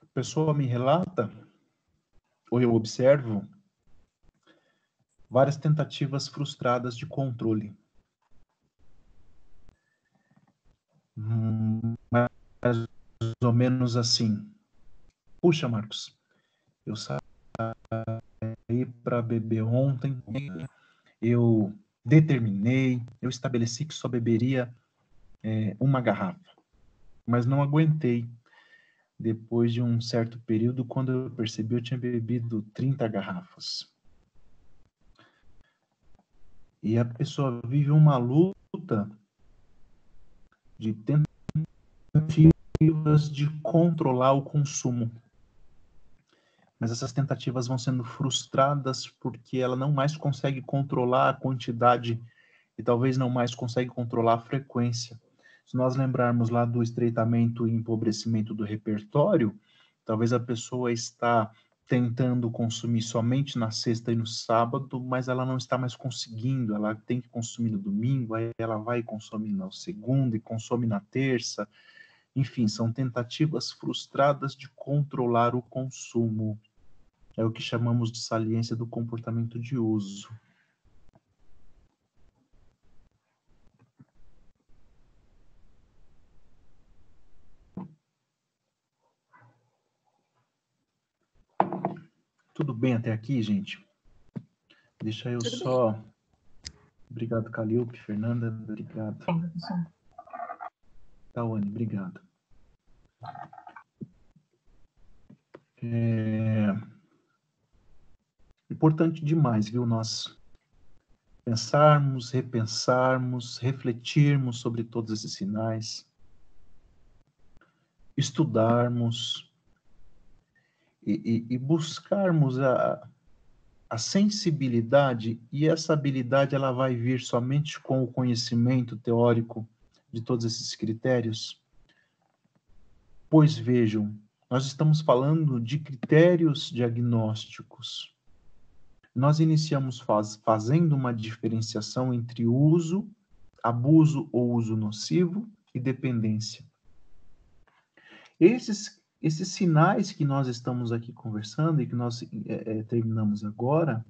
A pessoa me relata, ou eu observo, várias tentativas frustradas de controle. Mais ou menos assim. Puxa, Marcos, eu saí para beber ontem, eu determinei, eu estabeleci que só beberia 1 garrafa, mas não aguentei. Depois de um certo período, quando eu percebi, eu tinha bebido 30 garrafas. E a pessoa vive uma luta de tentativas de controlar o consumo. Mas essas tentativas vão sendo frustradas porque ela não mais consegue controlar a quantidade e talvez não mais consegue controlar a frequência. Se nós lembrarmos lá do estreitamento e empobrecimento do repertório, talvez a pessoa está tentando consumir somente na sexta e no sábado, mas ela não está mais conseguindo, ela tem que consumir no domingo, aí ela vai consumir na segunda e consome na terça. Enfim, são tentativas frustradas de controlar o consumo. É o que chamamos de saliência do comportamento de uso. Tudo bem até aqui, gente? Deixa eu Tudo só... bem. Obrigado, Calilpe. Fernanda, obrigado. Tawane, obrigado. Importante demais, viu? Nós pensarmos, repensarmos, refletirmos sobre todos esses sinais. estudarmos e buscarmos a sensibilidade, e essa habilidade ela vai vir somente com o conhecimento teórico de todos esses critérios. Pois vejam, nós estamos falando de critérios diagnósticos. Nós iniciamos fazendo uma diferenciação entre uso, abuso ou uso nocivo e dependência. Esses sinais que nós estamos aqui conversando e que nós terminamos agora,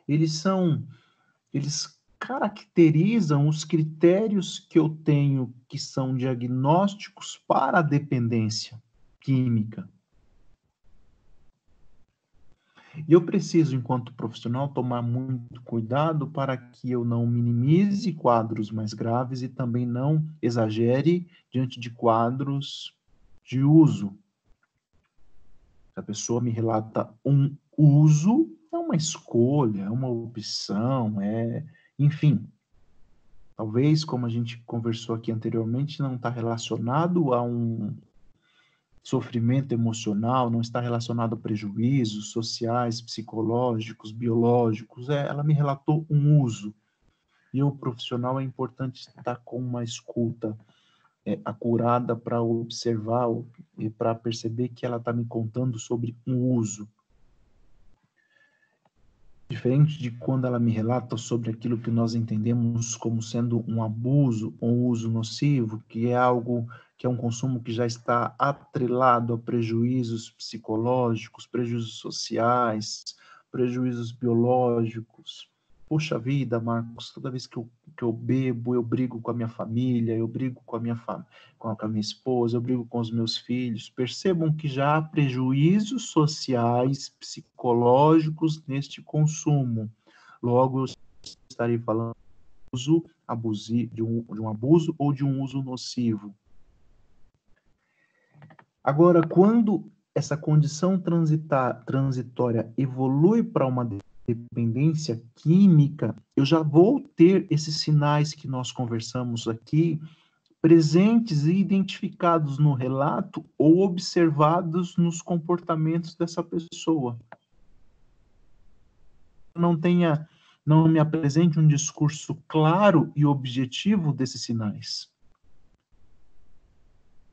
eles caracterizam os critérios que eu tenho que são diagnósticos para a dependência química. E eu preciso, enquanto profissional, tomar muito cuidado para que eu não minimize quadros mais graves e também não exagere diante de quadros de uso. Se a pessoa me relata um uso, é uma escolha, é uma opção, enfim. Talvez, como a gente conversou aqui anteriormente, não está relacionado a um sofrimento emocional, não está relacionado a prejuízos sociais, psicológicos, biológicos. Ela me relatou um uso. E o profissional é importante estar com uma escuta acurada para observar e para perceber que ela está me contando sobre um uso. Diferente de quando ela me relata sobre aquilo que nós entendemos como sendo um abuso ou um uso nocivo, que é algo que é um consumo que já está atrelado a prejuízos psicológicos, prejuízos sociais, prejuízos biológicos. Poxa vida, Marcos, toda vez que eu bebo, eu brigo com a minha família, eu brigo com a minha esposa, eu brigo com os meus filhos. Percebam que já há prejuízos sociais, psicológicos neste consumo. Logo, eu estarei falando de um abuso ou de um uso nocivo. Agora, quando essa condição transitória evolui para uma dependência química, eu já vou ter esses sinais que nós conversamos aqui presentes e identificados no relato ou observados nos comportamentos dessa pessoa. Não me apresente um discurso claro e objetivo desses sinais.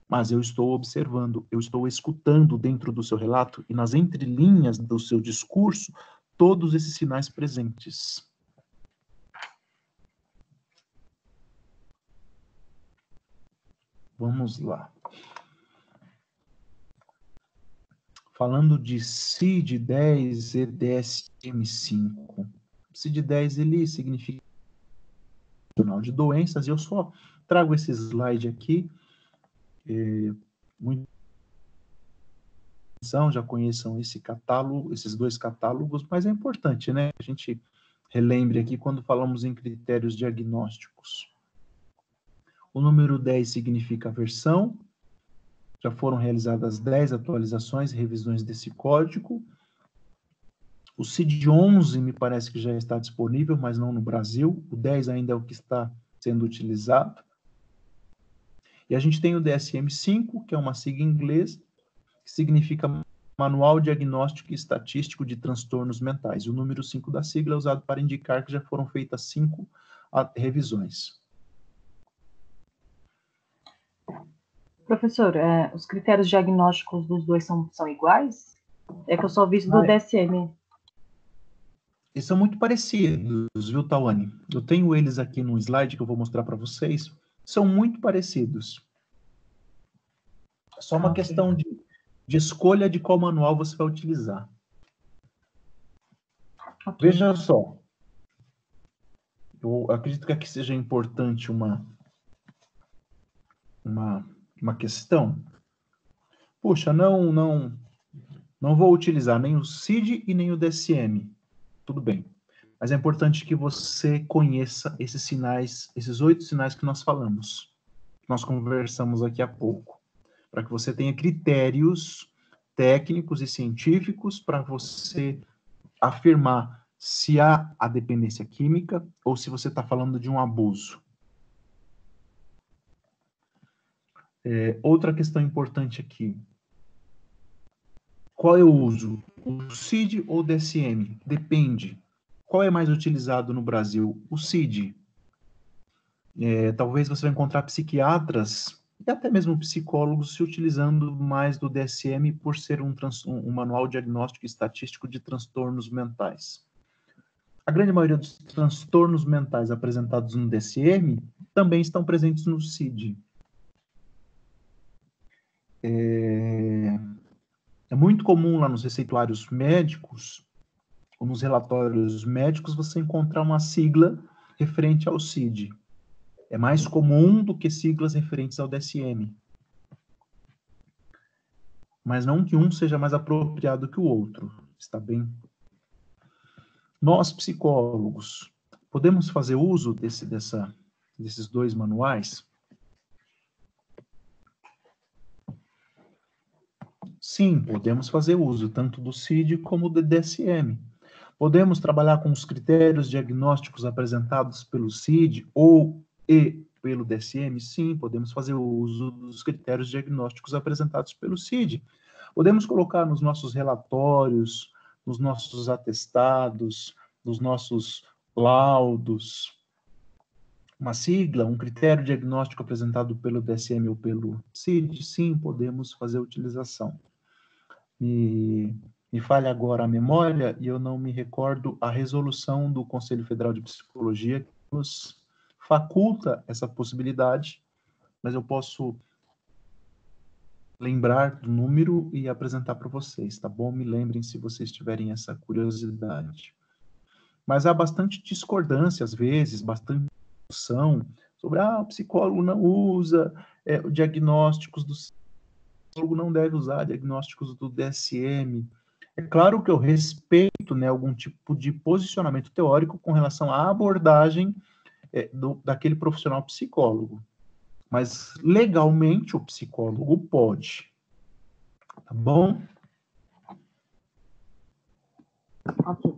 Mas eu estou observando, eu estou escutando dentro do seu relato e nas entrelinhas do seu discurso todos esses sinais presentes. Vamos lá. Falando de CID-10 e DSM-5. CID-10, ele significa de doenças, e eu só trago esse slide aqui, muito já conheçam esse catálogo, esses dois catálogos, mas é importante, né? A gente relembre aqui quando falamos em critérios diagnósticos. O número 10 significa versão. Já foram realizadas 10 atualizações e revisões desse código. O CID-11 me parece que já está disponível, mas não no Brasil. O 10 ainda é o que está sendo utilizado. E a gente tem o DSM-5, que é uma sigla em inglês, que significa Manual Diagnóstico e Estatístico de Transtornos Mentais. O número 5 da sigla é usado para indicar que já foram feitas 5 revisões. Professor, os critérios diagnósticos dos dois são iguais? É que eu só vi isso do DSM. Eles são muito parecidos, viu, Tawane? Eu tenho eles aqui no slide que eu vou mostrar para vocês. São muito parecidos. É só uma questão de escolha de qual manual você vai utilizar. Okay. Veja só. Eu acredito que aqui seja importante uma questão. Puxa, não vou utilizar nem o CID e nem o DSM. Tudo bem. Mas é importante que você conheça esses sinais, esses 8 sinais que nós falamos, que nós conversamos aqui há pouco, para que você tenha critérios técnicos e científicos para você afirmar se há a dependência química ou se você está falando de um abuso. Outra questão importante aqui. Qual é o uso? O CID ou o DSM? Depende. Qual é mais utilizado no Brasil? O CID. Talvez você vai encontrar psiquiatras e até mesmo psicólogos se utilizando mais do DSM por ser um manual diagnóstico e estatístico de transtornos mentais. A grande maioria dos transtornos mentais apresentados no DSM também estão presentes no CID. É muito comum lá nos receituários médicos, ou nos relatórios médicos, você encontrar uma sigla referente ao CID. É mais comum do que siglas referentes ao DSM. Mas não que um seja mais apropriado que o outro, está bem? Nós, psicólogos, podemos fazer uso desses dois manuais? Sim, podemos fazer uso tanto do CID como do DSM. Podemos trabalhar com os critérios diagnósticos apresentados pelo CID e pelo DSM? Sim, podemos fazer uso dos critérios diagnósticos apresentados pelo CID. Podemos colocar nos nossos relatórios, nos nossos atestados, nos nossos laudos, uma sigla, um critério diagnóstico apresentado pelo DSM ou pelo CID? Sim, podemos fazer utilização. Me falha agora a memória e eu não me recordo a resolução do Conselho Federal de Psicologia que nos faculta essa possibilidade, mas eu posso lembrar do número e apresentar para vocês, tá bom? Me lembrem se vocês tiverem essa curiosidade. Mas há bastante discordância, às vezes, bastante discussão sobre, o psicólogo não usa diagnósticos do psicólogo não deve usar diagnósticos do DSM. É claro que eu respeito, né, algum tipo de posicionamento teórico com relação à abordagem daquele profissional psicólogo. Mas, legalmente, o psicólogo pode. Tá bom? Ok.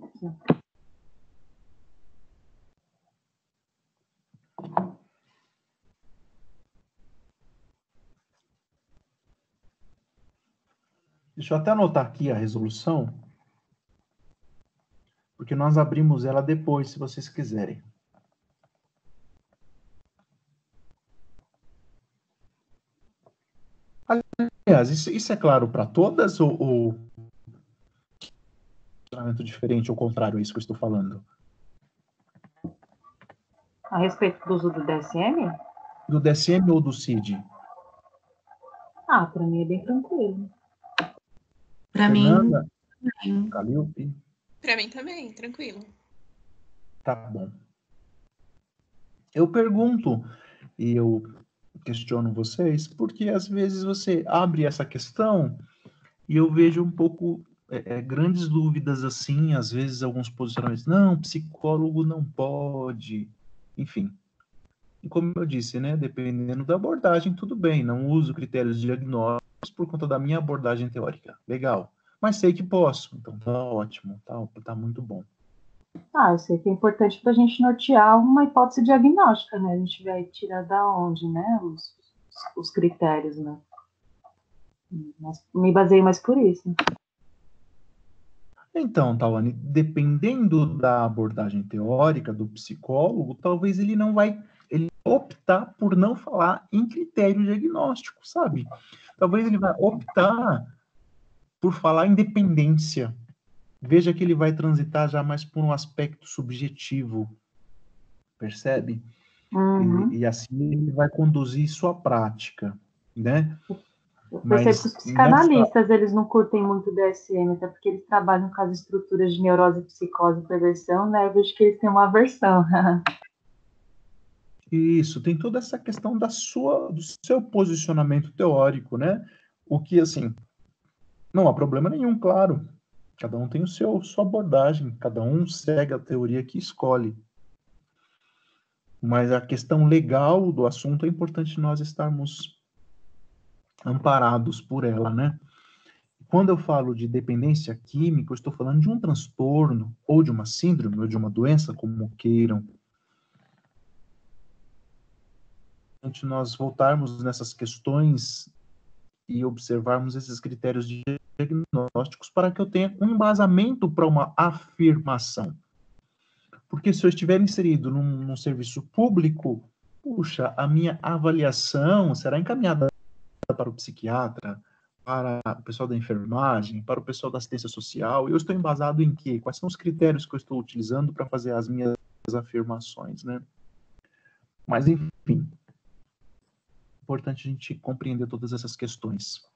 Deixa eu até anotar aqui a resolução, porque nós abrimos ela depois, se vocês quiserem. Aliás, isso é claro para todas ou funcionamento diferente, ou contrário a isso que eu estou falando? A respeito do uso do DSM? Do DSM ou do CID? Para mim é bem tranquilo. Para Fernanda, mim, Calilpe? Para mim também, tranquilo. Tá bom. Eu pergunto, e eu questiono vocês, porque às vezes você abre essa questão e eu vejo um pouco grandes dúvidas assim, às vezes alguns posicionamentos, não, psicólogo não pode, enfim. E como eu disse, né, dependendo da abordagem, tudo bem, não uso critérios diagnósticos por conta da minha abordagem teórica, legal. Mas sei que posso, então tá ótimo, tá muito bom. Eu sei que é importante para a gente nortear uma hipótese diagnóstica, né? A gente vai tirar da onde, né? Os critérios, né? Mas me baseio mais por isso. Então, Tawane, dependendo da abordagem teórica do psicólogo, talvez ele optar por não falar em critério diagnóstico, sabe? Talvez ele vai optar por falar em dependência. Veja que ele vai transitar já mais por um aspecto subjetivo, percebe? Uhum. E assim ele vai conduzir sua prática, né? Eu percebo que os psicanalistas, eles não curtem muito o DSM, até porque eles trabalham com as estruturas de neurose, psicose e perversão, né? Eu vejo que eles têm uma aversão. Isso, tem toda essa questão do seu posicionamento teórico, né? O que, assim, não há problema nenhum, claro. Cada um tem sua abordagem, cada um segue a teoria que escolhe. Mas a questão legal do assunto é importante nós estarmos amparados por ela, né? Quando eu falo de dependência química, eu estou falando de um transtorno, ou de uma síndrome, ou de uma doença, como queiram. nós voltarmos nessas questões e observarmos esses critérios diagnósticos para que eu tenha um embasamento para uma afirmação. Porque se eu estiver inserido num serviço público, puxa, a minha avaliação será encaminhada para o psiquiatra, para o pessoal da enfermagem, para o pessoal da assistência social. Eu estou embasado em quê? Quais são os critérios que eu estou utilizando para fazer as minhas afirmações, né? Mas, enfim, é importante a gente compreender todas essas questões.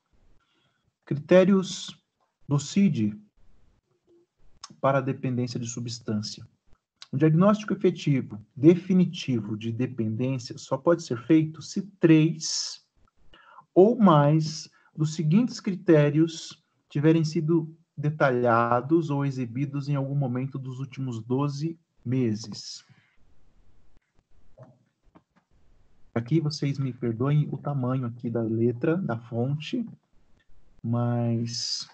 Critérios do CID para a dependência de substância. Um diagnóstico efetivo, definitivo de dependência só pode ser feito se 3 ou mais dos seguintes critérios tiverem sido detalhados ou exibidos em algum momento dos últimos 12 meses. Aqui vocês me perdoem o tamanho aqui da letra, da fonte, mas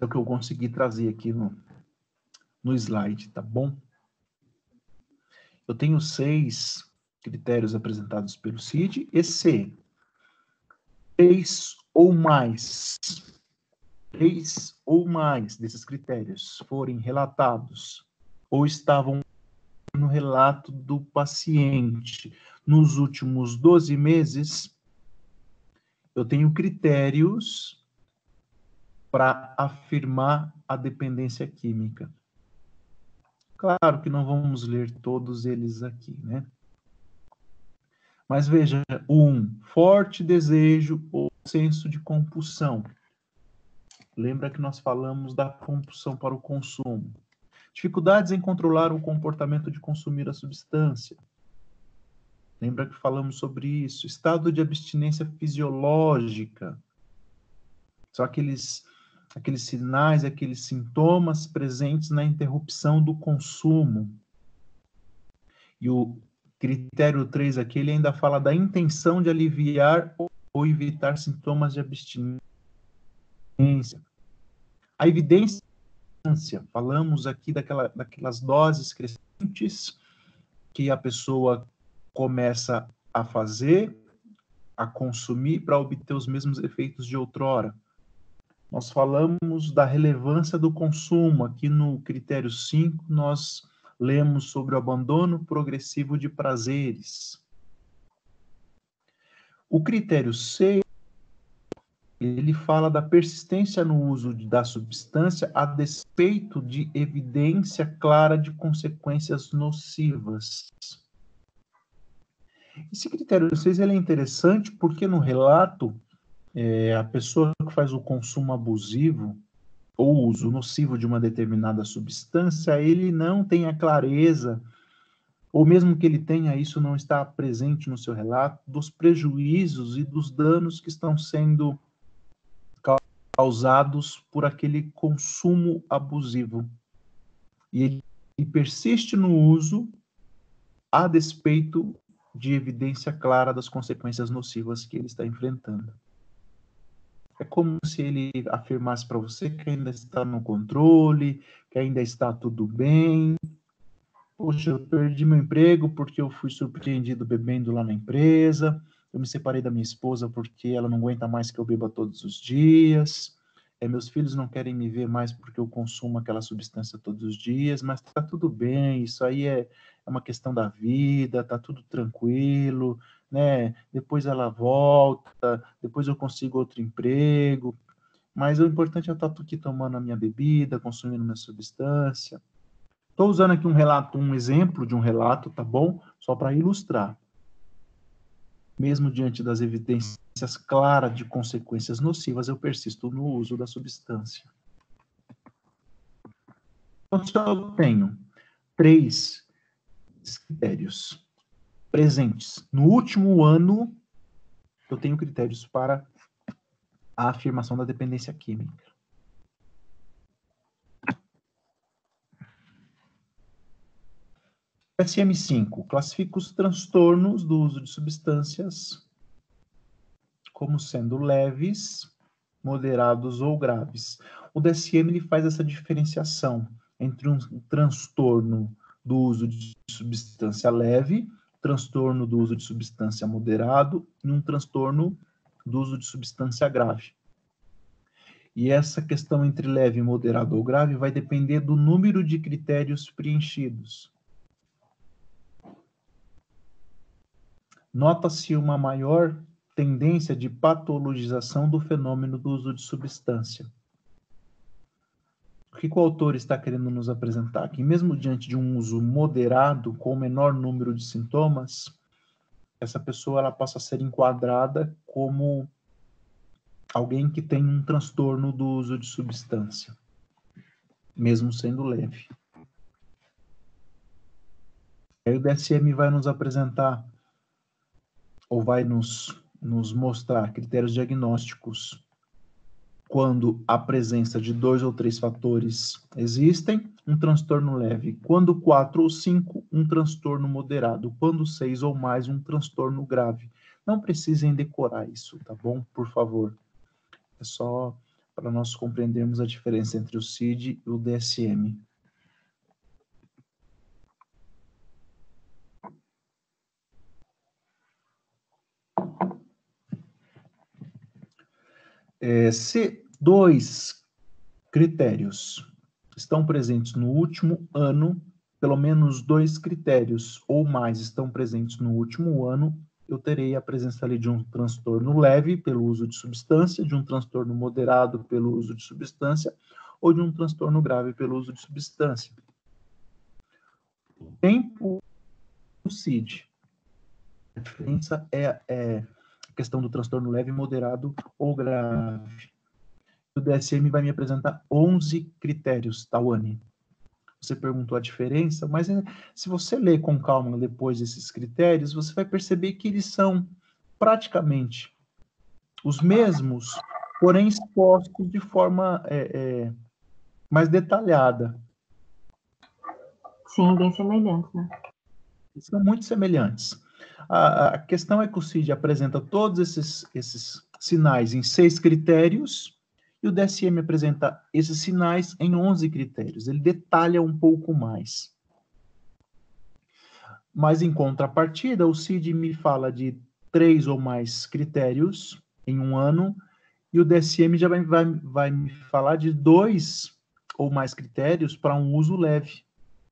é o que eu consegui trazer aqui no slide, tá bom? Eu tenho 6 critérios apresentados pelo CID, e se 3 ou mais desses critérios forem relatados ou estavam no relato do paciente nos últimos 12 meses, eu tenho critérios para afirmar a dependência química. Claro que não vamos ler todos eles aqui, né? Mas veja, forte desejo ou senso de compulsão. Lembra que nós falamos da compulsão para o consumo. Dificuldades em controlar o comportamento de consumir a substância. Lembra que falamos sobre isso. Estado de abstinência fisiológica. São aqueles sinais, aqueles sintomas presentes na interrupção do consumo. E o critério 3 aqui, ele ainda fala da intenção de aliviar ou evitar sintomas de abstinência. A evidência, falamos aqui daquelas doses crescentes que a pessoa começa a fazer, a consumir para obter os mesmos efeitos de outrora. Nós falamos da relevância do consumo. Aqui no critério 5, nós lemos sobre o abandono progressivo de prazeres. O critério 6, ele fala da persistência no uso da substância a despeito de evidência clara de consequências nocivas. Esse critério 6 ele é interessante porque no relato, a pessoa que faz o consumo abusivo ou uso nocivo de uma determinada substância, ele não tem a clareza, ou mesmo que ele tenha, isso não está presente no seu relato, dos prejuízos e dos danos que estão sendo causados por aquele consumo abusivo. E ele persiste no uso a despeito de evidência clara das consequências nocivas que ele está enfrentando. É como se ele afirmasse para você que ainda está no controle, que ainda está tudo bem. Poxa, eu perdi meu emprego porque eu fui surpreendido bebendo lá na empresa. Eu me separei da minha esposa porque ela não aguenta mais que eu beba todos os dias. Meus filhos não querem me ver mais porque eu consumo aquela substância todos os dias, mas está tudo bem, isso aí é uma questão da vida, está tudo tranquilo, né? Depois ela volta, depois eu consigo outro emprego, mas o importante é eu estar aqui tomando a minha bebida, consumindo minha substância. Estou usando aqui um exemplo de um relato, tá bom? Só para ilustrar. Mesmo diante das evidências claras de consequências nocivas, eu persisto no uso da substância. Então, se eu tenho 3 critérios presentes no último ano, eu tenho critérios para a afirmação da dependência química. DSM-5 classifica os transtornos do uso de substâncias como sendo leves, moderados ou graves. O DSM ele faz essa diferenciação entre um transtorno do uso de substância leve, transtorno do uso de substância moderado e um transtorno do uso de substância grave. E essa questão entre leve, moderado ou grave vai depender do número de critérios preenchidos. Nota-se uma maior tendência de patologização do fenômeno do uso de substância. O que o autor está querendo nos apresentar? Que mesmo diante de um uso moderado, com o menor número de sintomas, essa pessoa ela possa ser enquadrada como alguém que tem um transtorno do uso de substância, mesmo sendo leve. Aí o DSM vai nos apresentar, ou vai nos mostrar critérios diagnósticos quando a presença de 2 ou 3 fatores existem, um transtorno leve. Quando 4 ou 5, um transtorno moderado. Quando 6 ou mais, um transtorno grave. Não precisem decorar isso, tá bom? Por favor. É só para nós compreendermos a diferença entre o CID e o DSM. Se 2 critérios estão presentes no último ano, pelo menos 2 critérios ou mais estão presentes no último ano, eu terei a presença ali de um transtorno leve pelo uso de substância, de um transtorno moderado pelo uso de substância, ou de um transtorno grave pelo uso de substância. O tempo do CID. A diferença é a questão do transtorno leve, moderado ou grave. O DSM vai me apresentar 11 critérios, Tawane. Você perguntou a diferença, mas se você ler com calma depois esses critérios, você vai perceber que eles são praticamente os mesmos, porém expostos de forma mais detalhada. Sim, bem semelhantes, né? Eles são muito semelhantes. A questão é que o CID apresenta todos esses sinais em 6 critérios, e o DSM apresenta esses sinais em 11 critérios. Ele detalha um pouco mais. Mas, em contrapartida, o CID me fala de 3 ou mais critérios em um ano, e o DSM já vai me falar de 2 ou mais critérios para um uso leve.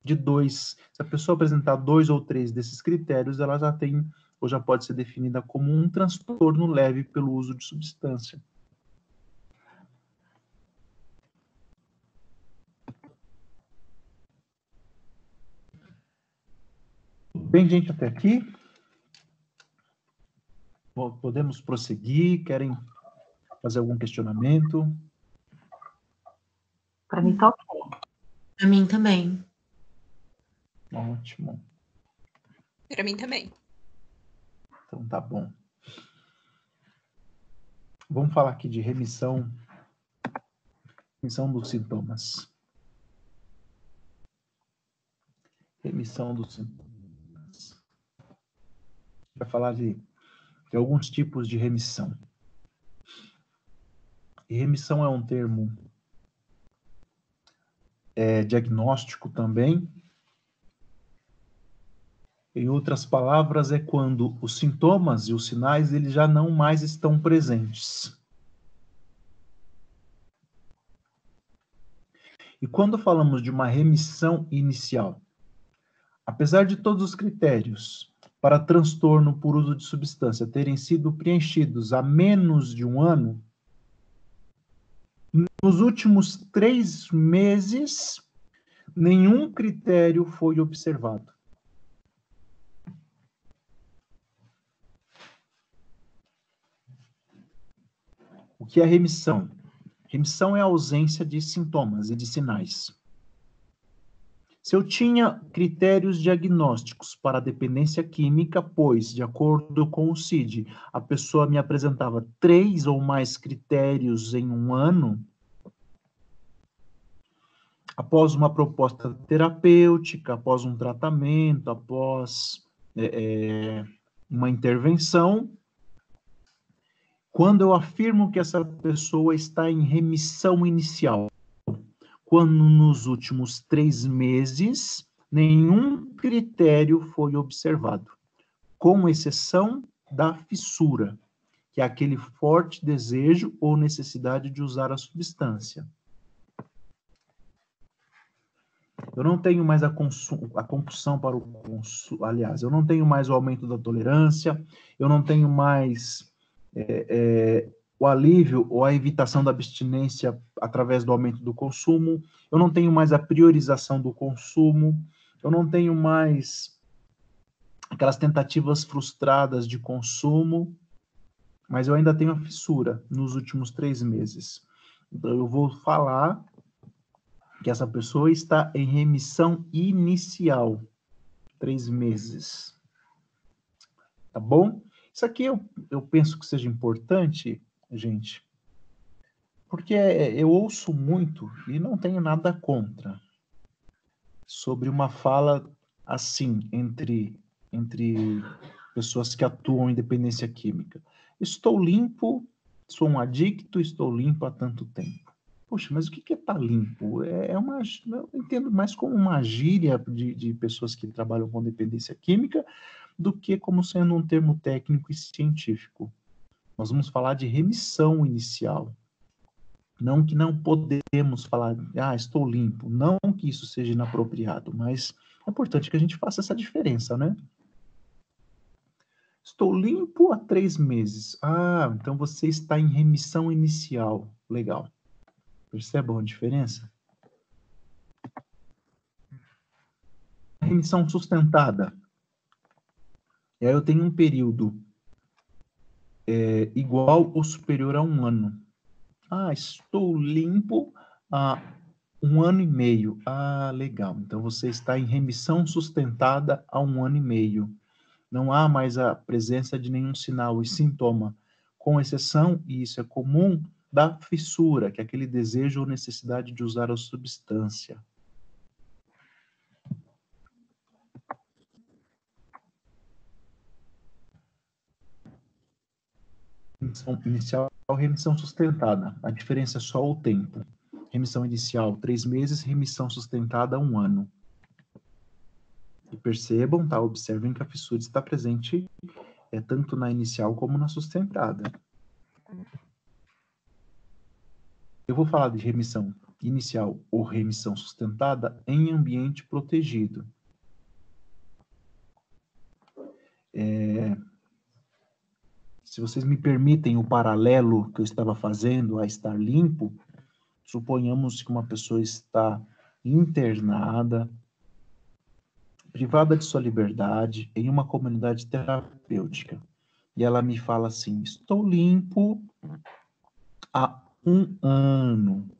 De 2. Se a pessoa apresentar 2 ou 3 desses critérios, ela já tem, ou já pode ser definida como um transtorno leve pelo uso de substância. Bem, gente, até aqui? Podemos prosseguir? Querem fazer algum questionamento? Para mim tá ok. Para mim também. Ótimo. Para mim também. Então tá bom. Vamos falar aqui de remissão dos sintomas. Remissão dos sintomas. Vai falar de alguns tipos de remissão. E remissão é um termo diagnóstico também. Em outras palavras, é quando os sintomas e os sinais eles já não mais estão presentes. E quando falamos de uma remissão inicial, apesar de todos os critérios para transtorno por uso de substância terem sido preenchidos há menos de um ano, nos últimos 3 meses, nenhum critério foi observado. O que é remissão? Remissão é a ausência de sintomas e de sinais. Se eu tinha critérios diagnósticos para a dependência química, pois, de acordo com o CID, a pessoa me apresentava 3 ou mais critérios em um ano, após uma proposta terapêutica, após um tratamento, após uma intervenção, quando eu afirmo que essa pessoa está em remissão inicial, quando nos últimos 3 meses nenhum critério foi observado, com exceção da fissura, que é aquele forte desejo ou necessidade de usar a substância. Eu não tenho mais a compulsão para o consumo, aliás, eu não tenho mais o aumento da tolerância, eu não tenho mais o alívio ou a evitação da abstinência através do aumento do consumo, eu não tenho mais a priorização do consumo, eu não tenho mais aquelas tentativas frustradas de consumo, mas eu ainda tenho a fissura nos últimos 3 meses. Então, eu vou falar que essa pessoa está em remissão inicial, 3 meses. Tá bom? Isso aqui eu penso que seja importante, gente, porque eu ouço muito, e não tenho nada contra, sobre uma fala assim, entre pessoas que atuam em dependência química. Estou limpo, sou um adicto, estou limpo há tanto tempo. Poxa, mas o que é estar limpo? Eu entendo mais como uma gíria de pessoas que trabalham com dependência química do que como sendo um termo técnico e científico. Nós vamos falar de remissão inicial. Não que não podemos falar, estou limpo. Não que isso seja inapropriado, mas é importante que a gente faça essa diferença, né? Estou limpo há 3 meses. Então você está em remissão inicial. Legal. Percebam a diferença? Remissão sustentada. E aí eu tenho um período igual ou superior a 1 ano. Estou limpo há 1 ano e meio. Legal. Então você está em remissão sustentada há 1 ano e meio. Não há mais a presença de nenhum sinal e sintoma, com exceção, e isso é comum, da fissura, que é aquele desejo ou necessidade de usar a substância. Remissão inicial, remissão sustentada. A diferença é só o tempo. Remissão inicial, 3 meses, remissão sustentada, 1 ano. E percebam, observem que a fissura está presente tanto na inicial como na sustentada. Eu vou falar de remissão inicial ou remissão sustentada em ambiente protegido. Se vocês me permitem o paralelo que eu estava fazendo a estar limpo, suponhamos que uma pessoa está internada, privada de sua liberdade, em uma comunidade terapêutica. E ela me fala assim, estou limpo há 1 ano.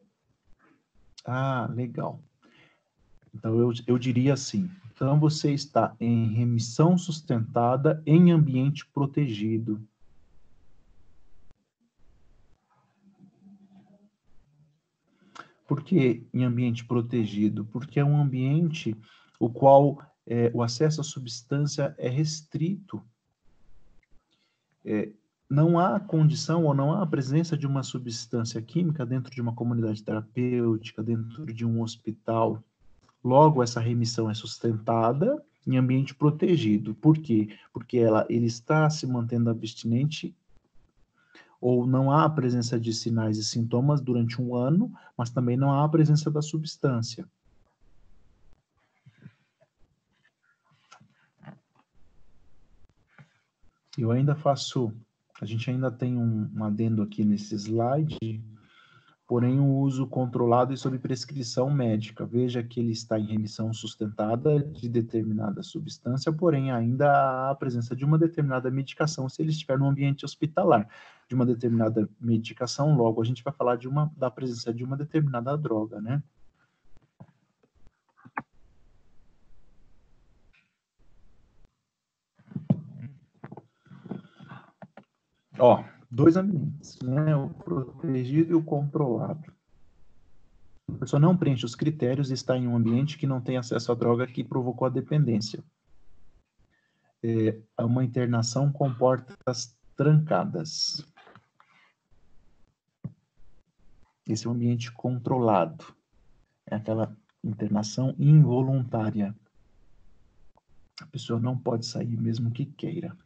Legal. Então, eu diria assim, então você está em remissão sustentada em ambiente protegido. Por que em ambiente protegido? Porque é um ambiente o qual o acesso à substância é restrito. Não há condição ou não há a presença de uma substância química dentro de uma comunidade terapêutica, dentro de um hospital. Logo, essa remissão é sustentada em ambiente protegido. Por quê? Porque ele está se mantendo abstinente ou não há a presença de sinais e sintomas durante 1 ano, mas também não há a presença da substância. Eu ainda faço, a gente ainda tem um adendo aqui nesse slide, porém o uso controlado e sob prescrição médica. Veja que ele está em remissão sustentada de determinada substância, porém ainda há a presença de uma determinada medicação se ele estiver no ambiente hospitalar. De uma determinada medicação, logo a gente vai falar da presença de uma determinada droga, né? Dois ambientes, né? O protegido e o controlado. A pessoa não preenche os critérios e está em um ambiente que não tem acesso à droga que provocou a dependência. Uma internação com portas trancadas. Esse é um ambiente controlado. É aquela internação involuntária. A pessoa não pode sair mesmo que queira.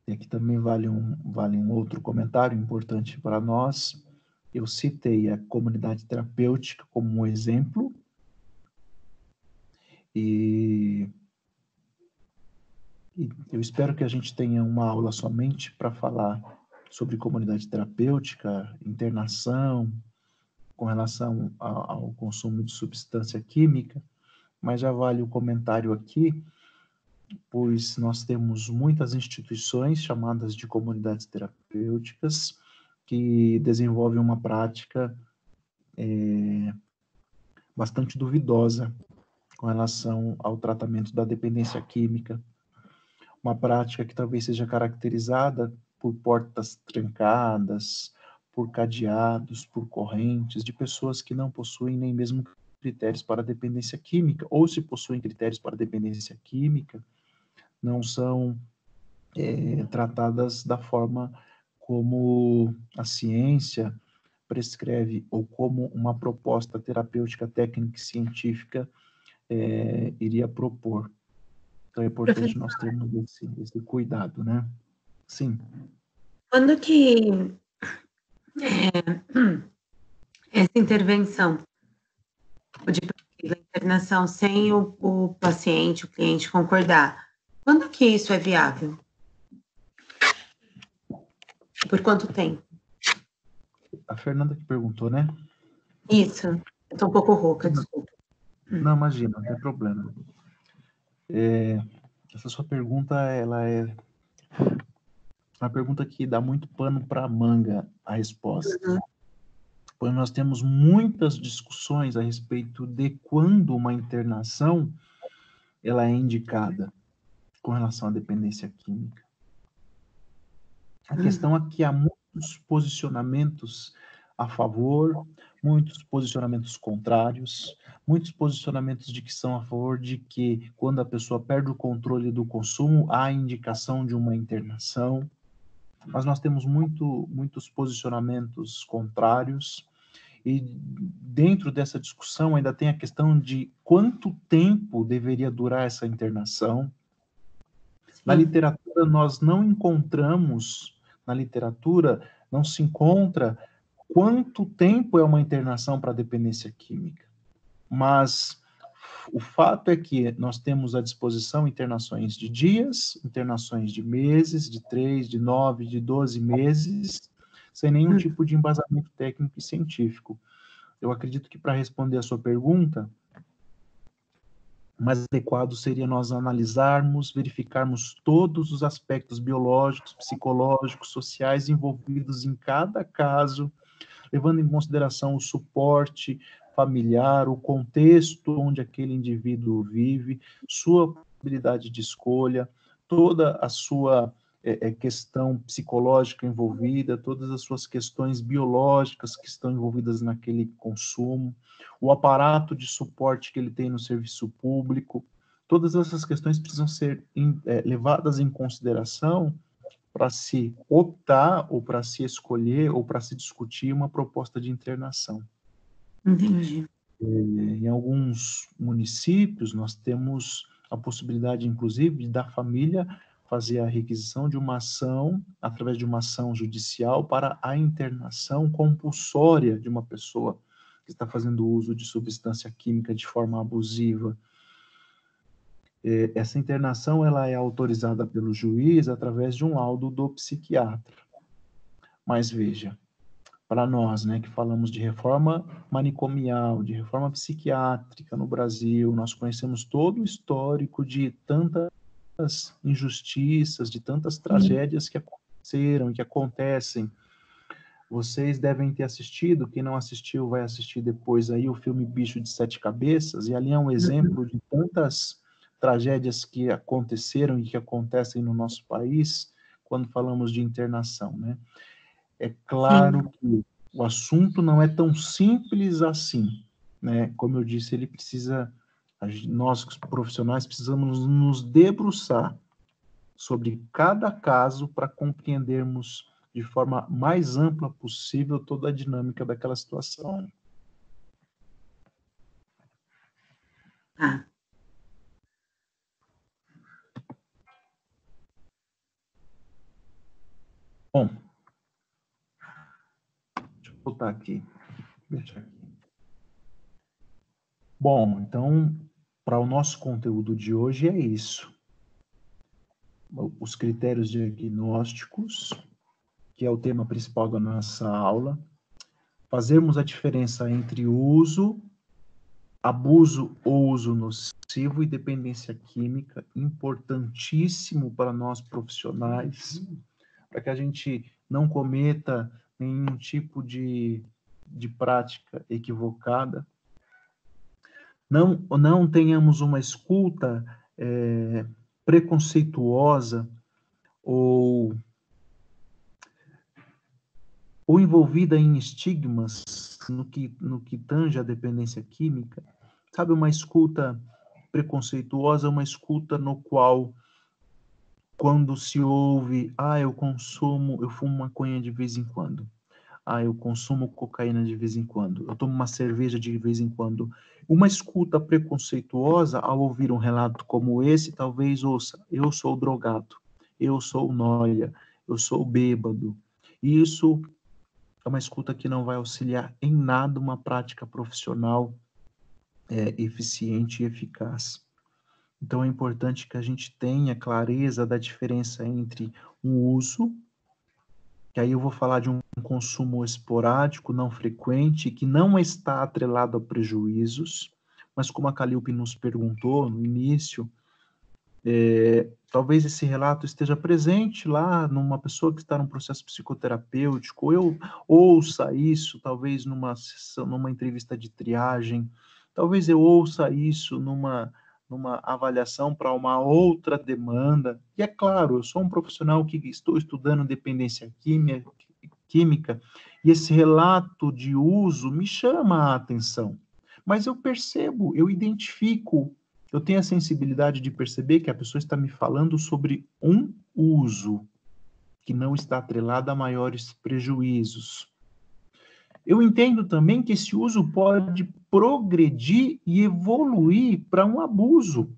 E aqui também vale um outro comentário importante para nós. Eu citei a comunidade terapêutica como um exemplo, e eu espero que a gente tenha uma aula somente para falar sobre comunidade terapêutica, internação, com relação ao consumo de substância química, mas já vale o comentário aqui, pois nós temos muitas instituições chamadas de comunidades terapêuticas que desenvolvem uma prática bastante duvidosa com relação ao tratamento da dependência química, uma prática que talvez seja caracterizada por portas trancadas, por cadeados, por correntes, de pessoas que não possuem nem mesmo critérios para a dependência química, ou se possuem critérios para a dependência química, não são tratadas da forma como a ciência prescreve, ou como uma proposta terapêutica, técnica e científica iria propor. Então é importante nós termos esse cuidado, né? Sim. Quando que essa intervenção de pesquisa, internação, sem o paciente, o cliente concordar, quando que isso é viável? Por quanto tempo? A Fernanda que perguntou, né? Isso. Eu estou um pouco rouca, desculpa. Não, imagina, não tem problema. Essa sua pergunta, ela é uma pergunta que dá muito pano para manga a resposta. Pois nós temos muitas discussões a respeito de quando uma internação ela é indicada com relação à dependência química. A questão é que há muitos posicionamentos a favor, muitos posicionamentos contrários, muitos posicionamentos de que são a favor de que, quando a pessoa perde o controle do consumo, há indicação de uma internação. Mas nós temos muitos posicionamentos contrários, e dentro dessa discussão ainda tem a questão de quanto tempo deveria durar essa internação. Na literatura, nós não encontramos, não se encontra quanto tempo é uma internação para dependência química. Mas o fato é que nós temos à disposição internações de dias, internações de meses, de 3, de 9, de 12 meses, sem nenhum tipo de embasamento técnico e científico. Eu acredito que, para responder a sua pergunta, o mais adequado seria nós analisarmos, verificarmos todos os aspectos biológicos, psicológicos, sociais envolvidos em cada caso, levando em consideração o suporte familiar, o contexto onde aquele indivíduo vive, sua possibilidade de escolha, toda a sua questão psicológica envolvida, todas as suas questões biológicas que estão envolvidas naquele consumo, o aparato de suporte que ele tem no serviço público. Todas essas questões precisam ser levadas em consideração para se optar, ou para se escolher, ou para se discutir uma proposta de internação. Entendi. Em alguns municípios, nós temos a possibilidade, inclusive, da família fazer a requisição de uma ação, através de uma ação judicial, para a internação compulsória de uma pessoa que está fazendo uso de substância química de forma abusiva. Essa internação ela é autorizada pelo juiz através de um laudo do psiquiatra. Mas veja, para nós, né, que falamos de reforma manicomial, de reforma psiquiátrica no Brasil, nós conhecemos todo o histórico de tantas injustiças, de tantas tragédias que aconteceram e que acontecem. Vocês devem ter assistido, quem não assistiu vai assistir depois aí o filme Bicho de Sete Cabeças, e ali é um exemplo de tantas tragédias que aconteceram e que acontecem no nosso país quando falamos de internação, né? É claro que o assunto não é tão simples assim, né? Como eu disse, ele precisa, nós profissionais precisamos nos debruçar sobre cada caso para compreendermos de forma mais ampla possível toda a dinâmica daquela situação. Ah. Bom, deixa eu botar aqui. Deixa aqui. Bom, então, para o nosso conteúdo de hoje é isso. Os critérios diagnósticos, que é o tema principal da nossa aula. Fazermos a diferença entre uso, abuso ou uso nocivo e dependência química, importantíssimo para nós profissionais, para que a gente não cometa nenhum tipo de prática equivocada. Não tenhamos uma escuta preconceituosa ou envolvida em estigmas no que tange a dependência química. Sabe, uma escuta preconceituosa, uma escuta no qual, quando se ouve, eu fumo maconha de vez em quando. Eu consumo cocaína de vez em quando. Eu tomo uma cerveja de vez em quando. Uma escuta preconceituosa, ao ouvir um relato como esse, talvez ouça: eu sou drogado, eu sou nóia, eu sou bêbado. E isso é uma escuta que não vai auxiliar em nada uma prática profissional eficiente e eficaz. Então, é importante que a gente tenha clareza da diferença entre um uso, que aí eu vou falar de um consumo esporádico, não frequente, que não está atrelado a prejuízos, mas como a Calilpe nos perguntou no início, talvez esse relato esteja presente lá numa pessoa que está num processo psicoterapêutico, eu ouça isso, talvez numa entrevista de triagem, talvez eu ouça isso numa avaliação para uma outra demanda. E é claro, eu sou um profissional que estou estudando dependência química, e esse relato de uso me chama a atenção. Mas eu percebo, eu identifico, eu tenho a sensibilidade de perceber que a pessoa está me falando sobre um uso que não está atrelado a maiores prejuízos. Eu entendo também que esse uso pode progredir e evoluir para um abuso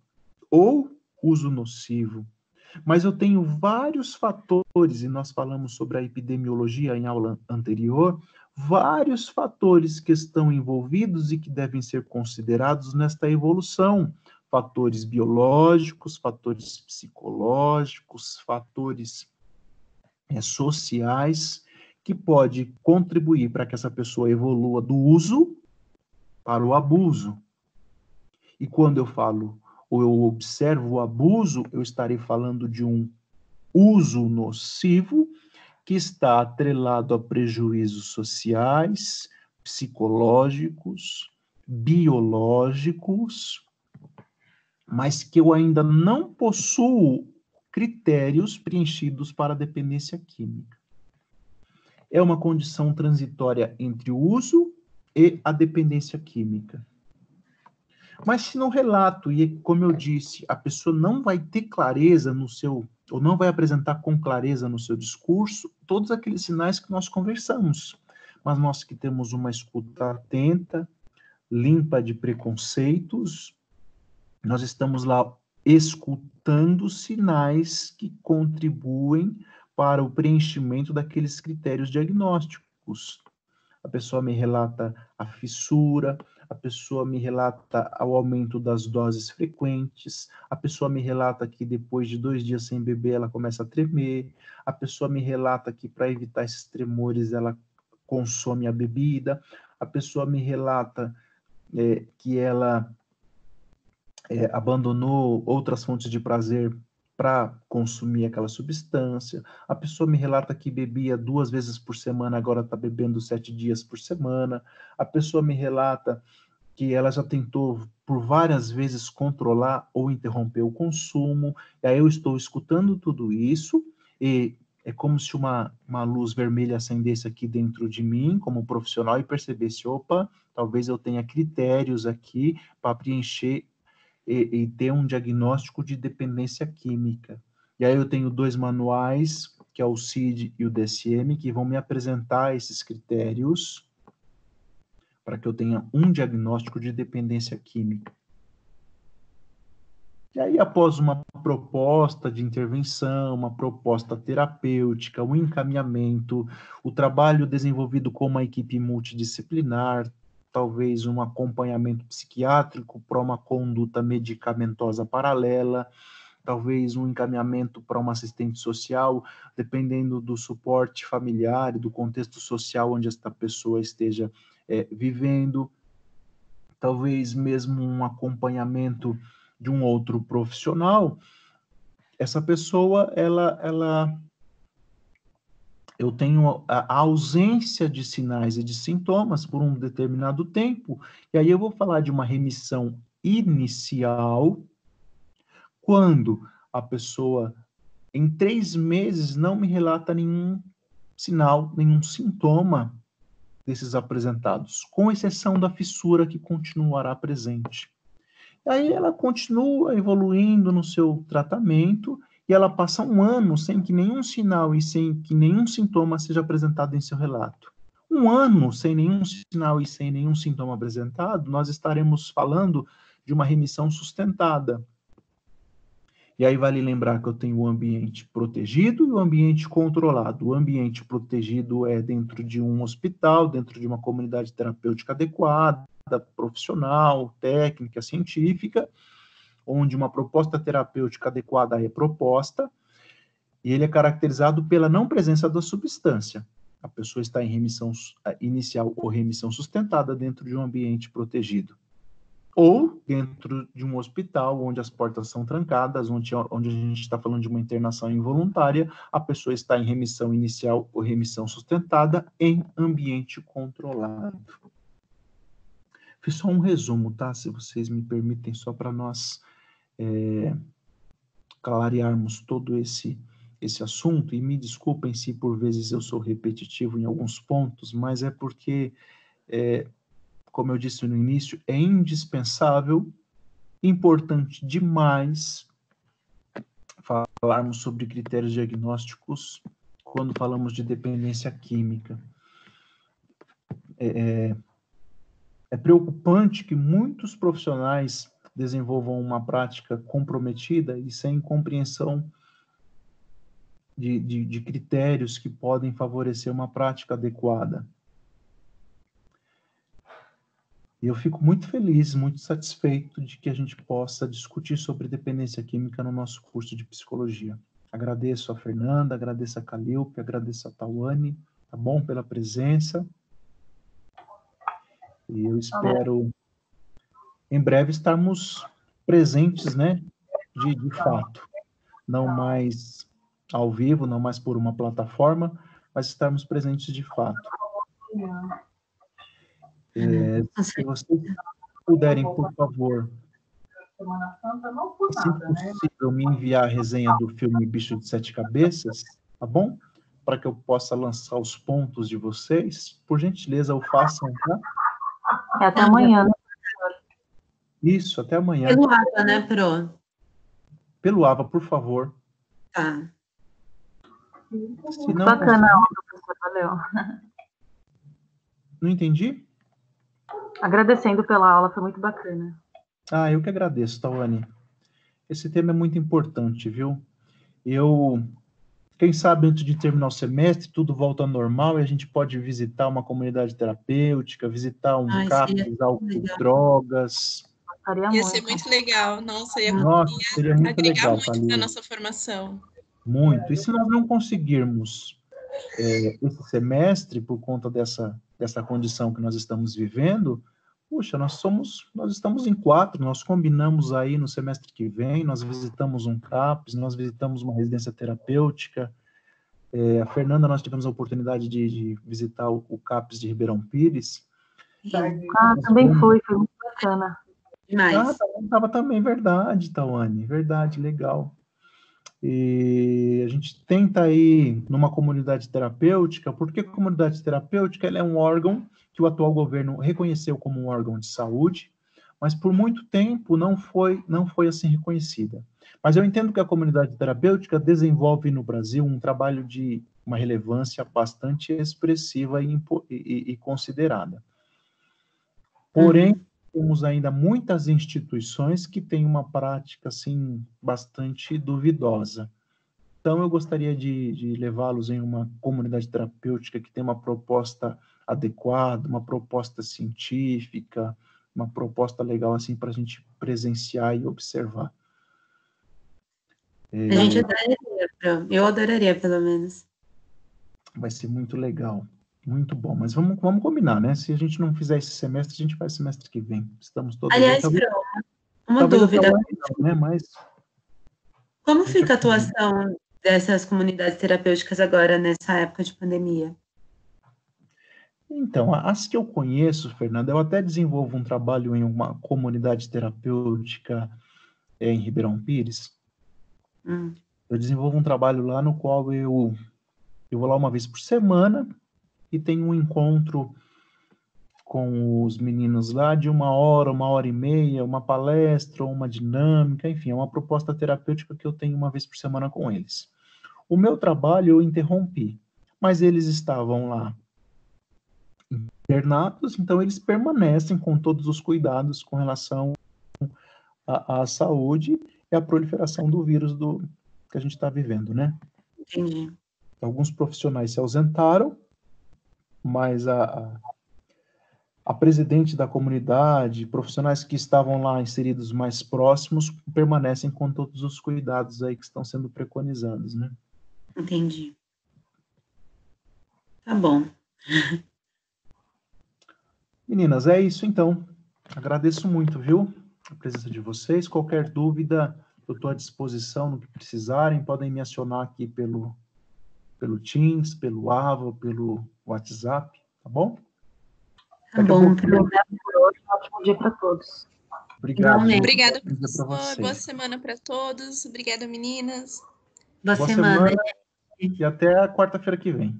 ou uso nocivo. Mas eu tenho vários fatores, e nós falamos sobre a epidemiologia em aula anterior, vários fatores que estão envolvidos e que devem ser considerados nesta evolução. Fatores biológicos, fatores psicológicos, fatores sociais, que pode contribuir para que essa pessoa evolua do uso para o abuso. E quando eu falo ou eu observo o abuso, eu estarei falando de um uso nocivo que está atrelado a prejuízos sociais, psicológicos, biológicos, mas que eu ainda não possuo critérios preenchidos para a dependência química. É uma condição transitória entre o uso e a dependência química. Mas se no relato, e como eu disse, a pessoa não vai ter clareza no seu, ou não vai apresentar com clareza no seu discurso, todos aqueles sinais que nós conversamos. Mas nós que temos uma escuta atenta, limpa de preconceitos, nós estamos lá escutando sinais que contribuem para o preenchimento daqueles critérios diagnósticos. A pessoa me relata a fissura, a pessoa me relata o aumento das doses frequentes, a pessoa me relata que depois de 2 dias sem beber ela começa a tremer, a pessoa me relata que para evitar esses tremores ela consome a bebida, a pessoa me relata que ela abandonou outras fontes de prazer para consumir aquela substância. A pessoa me relata que bebia 2 vezes por semana, agora está bebendo 7 dias por semana. A pessoa me relata que ela já tentou por várias vezes controlar ou interromper o consumo. E aí eu estou escutando tudo isso e é como se uma luz vermelha acendesse aqui dentro de mim, como profissional, e percebesse, opa, talvez eu tenha critérios aqui para preencher e ter um diagnóstico de dependência química. E aí eu tenho 2 manuais, que é o CID e o DSM, que vão me apresentar esses critérios para que eu tenha um diagnóstico de dependência química. E aí, após uma proposta de intervenção, uma proposta terapêutica, um encaminhamento, o trabalho desenvolvido com uma equipe multidisciplinar, talvez um acompanhamento psiquiátrico para uma conduta medicamentosa paralela, talvez um encaminhamento para uma assistente social, dependendo do suporte familiar e do contexto social onde esta pessoa esteja vivendo, talvez mesmo um acompanhamento de um outro profissional. Essa pessoa, eu tenho a ausência de sinais e de sintomas por um determinado tempo, e aí eu vou falar de uma remissão inicial, quando a pessoa, em 3 meses, não me relata nenhum sinal, nenhum sintoma desses apresentados, com exceção da fissura que continuará presente. Aí ela continua evoluindo no seu tratamento e ela passa 1 ano sem que nenhum sinal e sem que nenhum sintoma seja apresentado em seu relato. 1 ano sem nenhum sinal e sem nenhum sintoma apresentado, nós estaremos falando de uma remissão sustentada. E aí vale lembrar que eu tenho o ambiente protegido e o ambiente controlado. O ambiente protegido é dentro de um hospital, dentro de uma comunidade terapêutica adequada, profissional, técnica, científica, onde uma proposta terapêutica adequada é proposta, e ele é caracterizado pela não presença da substância. A pessoa está em remissão inicial ou remissão sustentada dentro de um ambiente protegido. Ou dentro de um hospital onde as portas são trancadas, onde a gente está falando de uma internação involuntária, a pessoa está em remissão inicial ou remissão sustentada em ambiente controlado. Fiz só um resumo, tá? Se vocês me permitem, só para nós clarearmos todo esse assunto, e me desculpem se por vezes eu sou repetitivo em alguns pontos, mas é porque, como eu disse no início, é indispensável, importante demais falarmos sobre critérios diagnósticos quando falamos de dependência química. É preocupante que muitos profissionais desenvolvam uma prática comprometida e sem compreensão de critérios que podem favorecer uma prática adequada. E eu fico muito feliz, muito satisfeito de que a gente possa discutir sobre dependência química no nosso curso de psicologia. Agradeço a Fernanda, agradeço a Calilpe, agradeço a Tawane, tá bom, pela presença. E eu espero, em breve, estarmos presentes, né, de fato. Não mais ao vivo, não mais por uma plataforma, mas estarmos presentes de fato. Se vocês puderem, por favor, se possível, me enviar a resenha do filme Bicho de Sete Cabeças, tá bom? Para que eu possa lançar os pontos de vocês. Por gentileza, o façam, tá? Até amanhã. Isso, até amanhã. Pelo AVA, né, Pro? Pelo AVA, por favor. Tá. Se não, bacana a aula, professor, valeu. Não entendi? Agradecendo pela aula, foi muito bacana. Ah, eu que agradeço, Tawane. Esse tema é muito importante, viu? Quem sabe antes de terminar o semestre, tudo volta ao normal e a gente pode visitar uma comunidade terapêutica, visitar um CAPS, álcool, drogas. Ia ser muito legal. Nossa, seria muito legal, muito na nossa formação. Muito. E se nós não conseguirmos esse semestre, por conta dessa condição que nós estamos vivendo, puxa, nós estamos em 4, nós combinamos aí no semestre que vem, nós visitamos um CAPS, nós visitamos uma residência terapêutica, a Fernanda, nós tivemos a oportunidade de visitar o CAPS de Ribeirão Pires. Também foi muito bacana. Estava também, verdade, Tawane, verdade, legal. E a gente tenta ir numa comunidade terapêutica, porque a comunidade terapêutica ela é um órgão que o atual governo reconheceu como um órgão de saúde, mas por muito tempo não foi assim reconhecida. Mas eu entendo que a comunidade terapêutica desenvolve no Brasil um trabalho de uma relevância bastante expressiva e considerada. Porém, temos ainda muitas instituições que têm uma prática, assim, bastante duvidosa. Então, eu gostaria de levá-los em uma comunidade terapêutica que tem uma proposta adequada, uma proposta científica, uma proposta legal, assim, para a gente presenciar e observar. A gente adoraria, eu adoraria, pelo menos. Vai ser muito legal, muito bom. Mas vamos combinar, né? Se a gente não fizer esse semestre, a gente faz semestre que vem. Estamos todos... Aliás, uma dúvida. Não, né? Mas como fica a atuação dessas comunidades terapêuticas agora, nessa época de pandemia? Então, as que eu conheço, Fernanda, eu até desenvolvo um trabalho em uma comunidade terapêutica em Ribeirão Pires. Eu desenvolvo um trabalho lá no qual eu vou lá uma vez por semana e tenho um encontro com os meninos lá de 1 hora e meia, uma palestra, uma dinâmica, enfim, é uma proposta terapêutica que eu tenho uma vez por semana com eles. O meu trabalho eu interrompi, mas eles estavam lá internados, então eles permanecem com todos os cuidados com relação à saúde e à proliferação do vírus que a gente está vivendo, né? Entendi. Alguns profissionais se ausentaram, mas a presidente da comunidade, profissionais que estavam lá inseridos mais próximos, permanecem com todos os cuidados aí que estão sendo preconizados, né? Entendi. Tá bom. Meninas, é isso então. Agradeço muito, viu? A presença de vocês. Qualquer dúvida, eu estou à disposição no que precisarem. Podem me acionar aqui pelo Teams, pelo Ava, pelo WhatsApp, tá bom? Tá bom. Ótimo dia para todos. Obrigado. Obrigada, professor. Boa semana para todos. Obrigada, meninas. Boa semana. E até a quarta-feira que vem.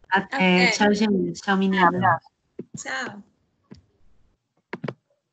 Até. Tchau, gente. Tchau, meninas. Tchau.